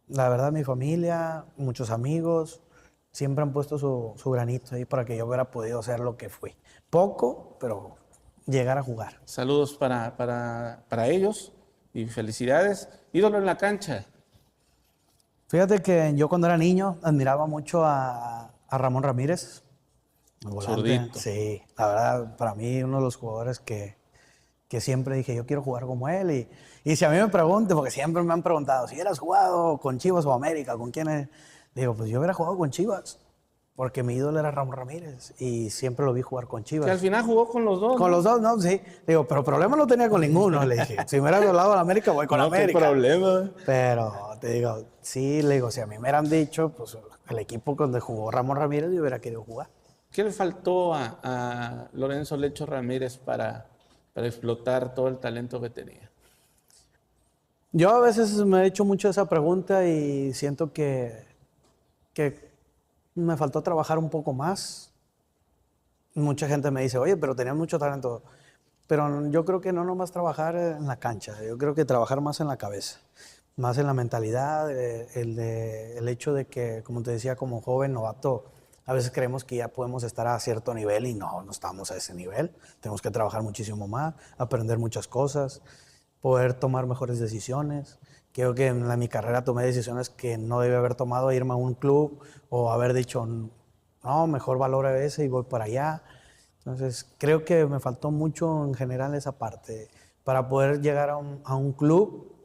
La verdad, mi familia, muchos amigos, siempre han puesto su granito ahí para que yo hubiera podido ser lo que fui. Poco, pero llegar a jugar. Saludos para ellos y felicidades. Ídolo en la cancha. Fíjate que yo cuando era niño admiraba mucho a Ramón Ramírez, el volante. Zurdito. Sí, la verdad, para mí uno de los jugadores que siempre dije, yo quiero jugar como él. Y si a mí me preguntan, porque siempre me han preguntado, si hubieras jugado con Chivas o América, ¿con quién es? Digo, pues yo hubiera jugado con Chivas, porque mi ídolo era Ramón Ramírez y siempre lo vi jugar con Que al Chivas. final jugó con los dos. Con ¿No? los dos, no, sí. Digo, pero problema no tenía con ninguno, le dije. Si me hubieras hablado de América, voy con No, qué América. problema. Pero te digo, sí, le digo, si a mí me hubieran dicho, pues el equipo donde jugó Ramón Ramírez, yo hubiera querido jugar. ¿Qué le faltó a Lorenzo Lecho Ramírez para explotar todo el talento que tenía? Yo a veces me he hecho mucho esa pregunta y siento que me faltó trabajar un poco más. Mucha gente me dice, oye, pero tenías mucho talento. Pero yo creo que no nomás trabajar en la cancha, yo creo que trabajar más en la cabeza, más en la mentalidad, el hecho de que, como te decía, como joven novato, a veces creemos que ya podemos estar a cierto nivel y no estamos a ese nivel. Tenemos que trabajar muchísimo más, aprender muchas cosas, poder tomar mejores decisiones. Creo que en mi carrera tomé decisiones que no debía haber tomado, irme a un club o haber dicho, no, mejor valoro ese y voy para allá. Entonces, creo que me faltó mucho en general esa parte para poder llegar a un club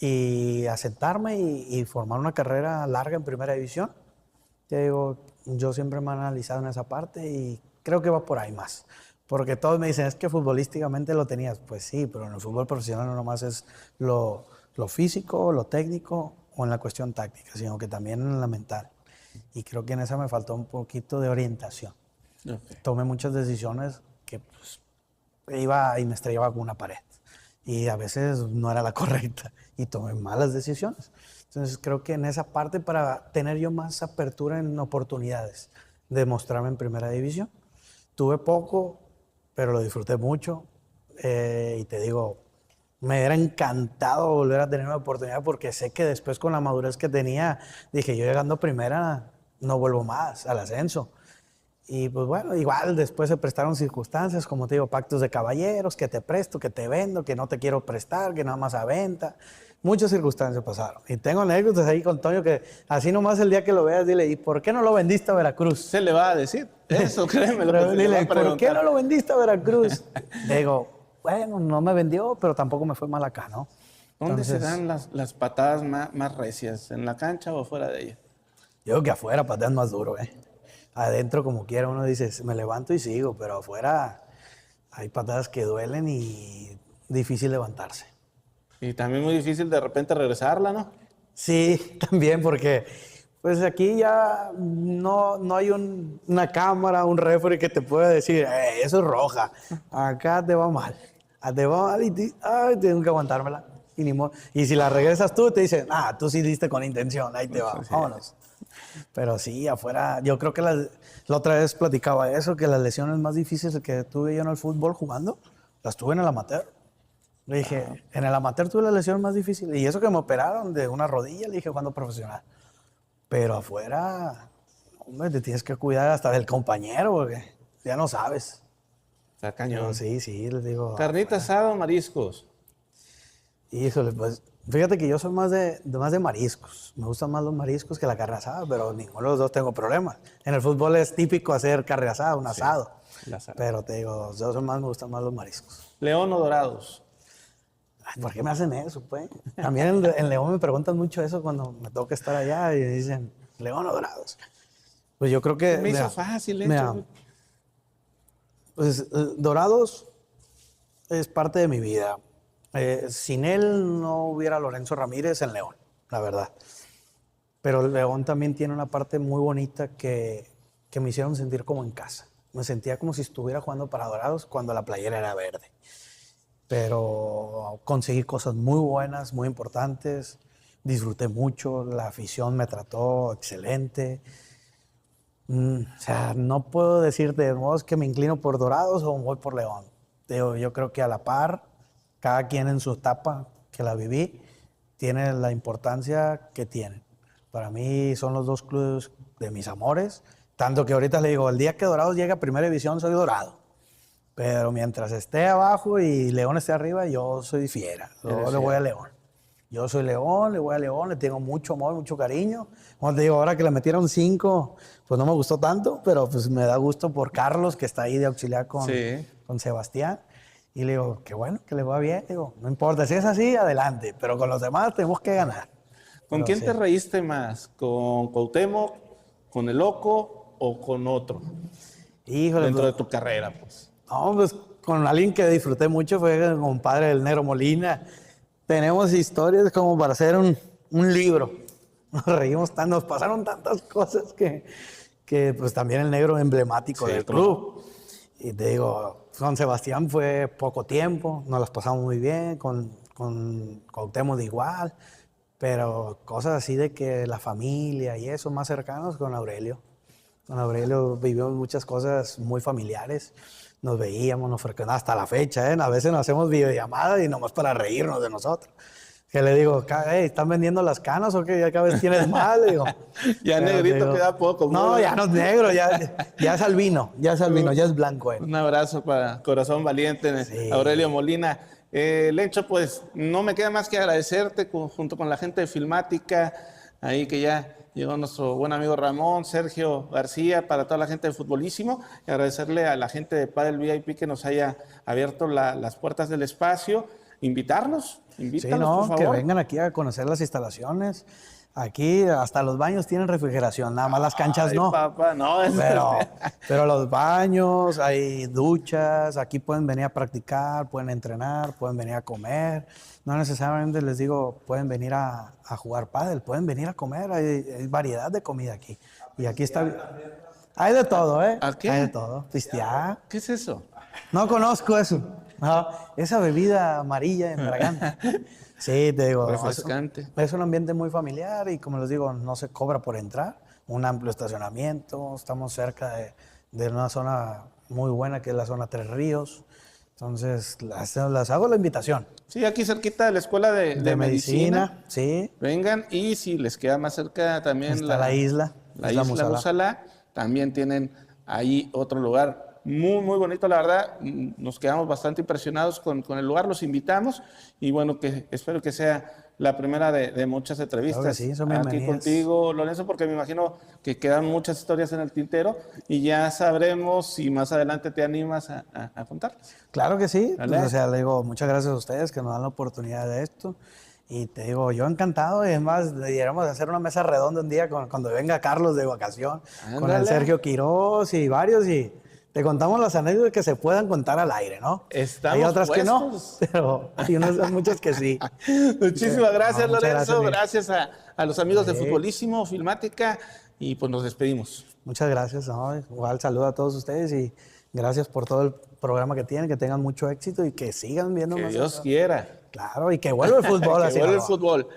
y aceptarme y formar una carrera larga en primera división. Te digo, yo siempre me he analizado en esa parte y creo que va por ahí más. Porque todos me dicen, es que futbolísticamente lo tenías. Pues sí, pero en el fútbol profesional no nomás es lo físico, lo técnico o en la cuestión táctica, sino que también en la mental. Y creo que en esa me faltó un poquito de orientación. Okay. Tomé muchas decisiones que pues, iba y me estrellaba con una pared. Y a veces no era la correcta y tomé malas decisiones. Entonces creo que en esa parte para tener yo más apertura en oportunidades de mostrarme en primera división. Tuve poco, pero lo disfruté mucho. Y te digo, Me hubiera encantado volver a tener una oportunidad porque sé que después con la madurez que tenía, dije, yo llegando a primera no vuelvo más al ascenso. Y pues bueno, igual después se prestaron circunstancias, como te digo, pactos de caballeros, que te presto, que te vendo, que no te quiero prestar, que nada más a venta. Muchas circunstancias pasaron. Y tengo anécdotas ahí con Toño que así nomás el día que lo veas, dile, ¿y por qué no lo vendiste a Veracruz? Se le va a decir eso, créeme lo que Pero se le va dile, a ¿por qué preguntar. no lo vendiste a Veracruz? Digo, bueno, no me vendió, pero tampoco me fue mal acá, ¿no? ¿Dónde se Entonces, dan las patadas más recias? ¿En la cancha o fuera de ella? yo creo que afuera patean más duro, ¿eh? Adentro, como quiera, uno dice, me levanto y sigo, pero afuera hay patadas que duelen y difícil levantarse. Y también muy difícil de repente regresarla, ¿no? Sí, también, porque pues aquí ya no hay una cámara, un referee que te pueda decir, eso es roja, acá te va mal, te va mal y ay, tengo que aguantármela. Y, ni modo. Y si la regresas tú, te dicen, tú sí diste con intención, ahí te va, vámonos. Pero sí, afuera, yo creo que la otra vez platicaba eso, que las lesiones más difíciles que tuve yo en el fútbol jugando, las tuve en el amateur. Le dije, en el amateur tuve la lesión más difícil. Y eso que me operaron de una rodilla, le dije, jugando profesional. Pero afuera, hombre, te tienes que cuidar hasta del compañero, porque ya no sabes. Está Pero cañón. sí, les digo. Carnita asada o mariscos. Híjole, pues fíjate que yo soy más de mariscos. Me gustan más los mariscos que la carne asada, pero ninguno de los dos tengo problemas. En el fútbol es típico hacer carne asada, un asado. La asada. Pero te digo, me gustan más los mariscos. León o dorados. Ay, ¿por qué me hacen eso, pues? También en León me preguntan mucho eso cuando me toca estar allá y dicen, ¿León o Dorados? Pues yo creo que... Me hizo mira, fácil, mira, güey. pues Dorados es parte de mi vida. Sin él no hubiera Lorenzo Ramírez en León, la verdad. Pero León también tiene una parte muy bonita que me hicieron sentir como en casa. Me sentía como si estuviera jugando para Dorados cuando la playera era verde. Pero conseguí cosas muy buenas, muy importantes. Disfruté mucho, la afición me trató excelente. O sea, no puedo decirte de modo que me inclino por Dorados o voy por León. Digo, yo creo que a la par, cada quien en su etapa que la viví, tiene la importancia que tienen. Para mí son los dos clubes de mis amores. Tanto que ahorita le digo, el día que Dorados llegue a Primera División, soy Dorado. Pero mientras esté abajo y León esté arriba, yo soy fiera. Yo le voy a León. Yo soy León, le voy a León, le tengo mucho amor, mucho cariño. Como te digo, ahora que le metieron 5, pues no me gustó tanto, pero pues me da gusto por Carlos, que está ahí de auxiliar con Sebastián. Y le digo, qué bueno, que le va bien. Digo, no importa, si es así, adelante. Pero con los demás tenemos que ganar. ¿Con quién te reíste más? ¿Con Cuauhtémoc, con el Loco o con otro? Híjole, Dentro de tu carrera, pues. No, pues con alguien que disfruté mucho fue el compadre del Negro Molina. Tenemos historias como para hacer un libro. Nos reímos tanto, nos pasaron tantas cosas que pues también el Negro emblemático del club. Y te digo, con Sebastián fue poco tiempo, nos las pasamos muy bien, con Cuauhtémoc de igual, pero cosas así de que la familia y eso más cercanos con Aurelio. Con Aurelio vivimos muchas cosas muy familiares. Nos veíamos, nos frecuentábamos hasta la fecha, ¿eh? A veces nos hacemos videollamadas y nomás para reírnos de nosotros. Que le digo, hey, ¿están vendiendo las canas o qué? Ya cada vez tienes más, le digo. Ya negrito queda poco. No, ya no es negro, ya es albino, ya es blanco. Un abrazo para Corazón Valiente, sí. Aurelio Molina. Lencho, pues no me queda más que agradecerte junto con la gente de Filmática, ahí que ya llegó nuestro buen amigo Ramón, Sergio García, para toda la gente de Futbolísimo, y agradecerle a la gente de Padel VIP que nos haya abierto las puertas del espacio. Invítalos, por favor. Que vengan aquí a conocer las instalaciones. Aquí hasta los baños tienen refrigeración, nada más las canchas no. Papá, no. Pero los baños, hay duchas, aquí pueden venir a practicar, pueden entrenar, pueden venir a comer. No necesariamente les digo, pueden venir a jugar pádel, pueden venir a comer, hay variedad de comida aquí. Y aquí está... Hay de todo, ¿eh? ¿Qué? Hay de todo. Pistear. ¿Qué es eso? No conozco eso. No, esa bebida amarilla embriagante. Sí, te digo. Refrescante. Es un ambiente muy familiar y como les digo, no se cobra por entrar. Un amplio estacionamiento. Estamos cerca de una zona muy buena que es la zona Tres Ríos. Entonces, las hago la invitación. Sí, aquí cerquita de la Escuela de Medicina. Sí. Vengan, y si les queda más cerca también Está la isla Musala, también tienen ahí otro lugar muy, muy bonito, la verdad. Nos quedamos bastante impresionados con el lugar, los invitamos y bueno, que espero que sea la primera de muchas entrevistas. Claro que sí, son aquí bienvenidas. contigo, Lorenzo, porque me imagino que quedan muchas historias en el tintero y ya sabremos si más adelante te animas a contarlas. Claro que sí. ¿Vale? O sea, le digo, muchas gracias a ustedes que nos dan la oportunidad de esto. Y te digo, yo encantado. Y es más, deberíamos hacer una mesa redonda un día cuando venga Carlos de vacación, con el Ándale. Sergio Quirós y varios. Y te contamos las anécdotas que se puedan contar al aire, ¿no? Estamos hay otras puestos. que no, pero hay muchas que sí. Muchísimas gracias, No, muchas Lorenzo. gracias, Gracias a los amigos de Sí. Futbolísimo, Filmática, y pues nos despedimos. Muchas gracias. ¿No? Igual saludo a todos ustedes y gracias por todo el programa que tienen, que tengan mucho éxito y que sigan viendo Que más. Dios quiera. Claro, y que vuelva el fútbol. Que así vuelva el no. fútbol.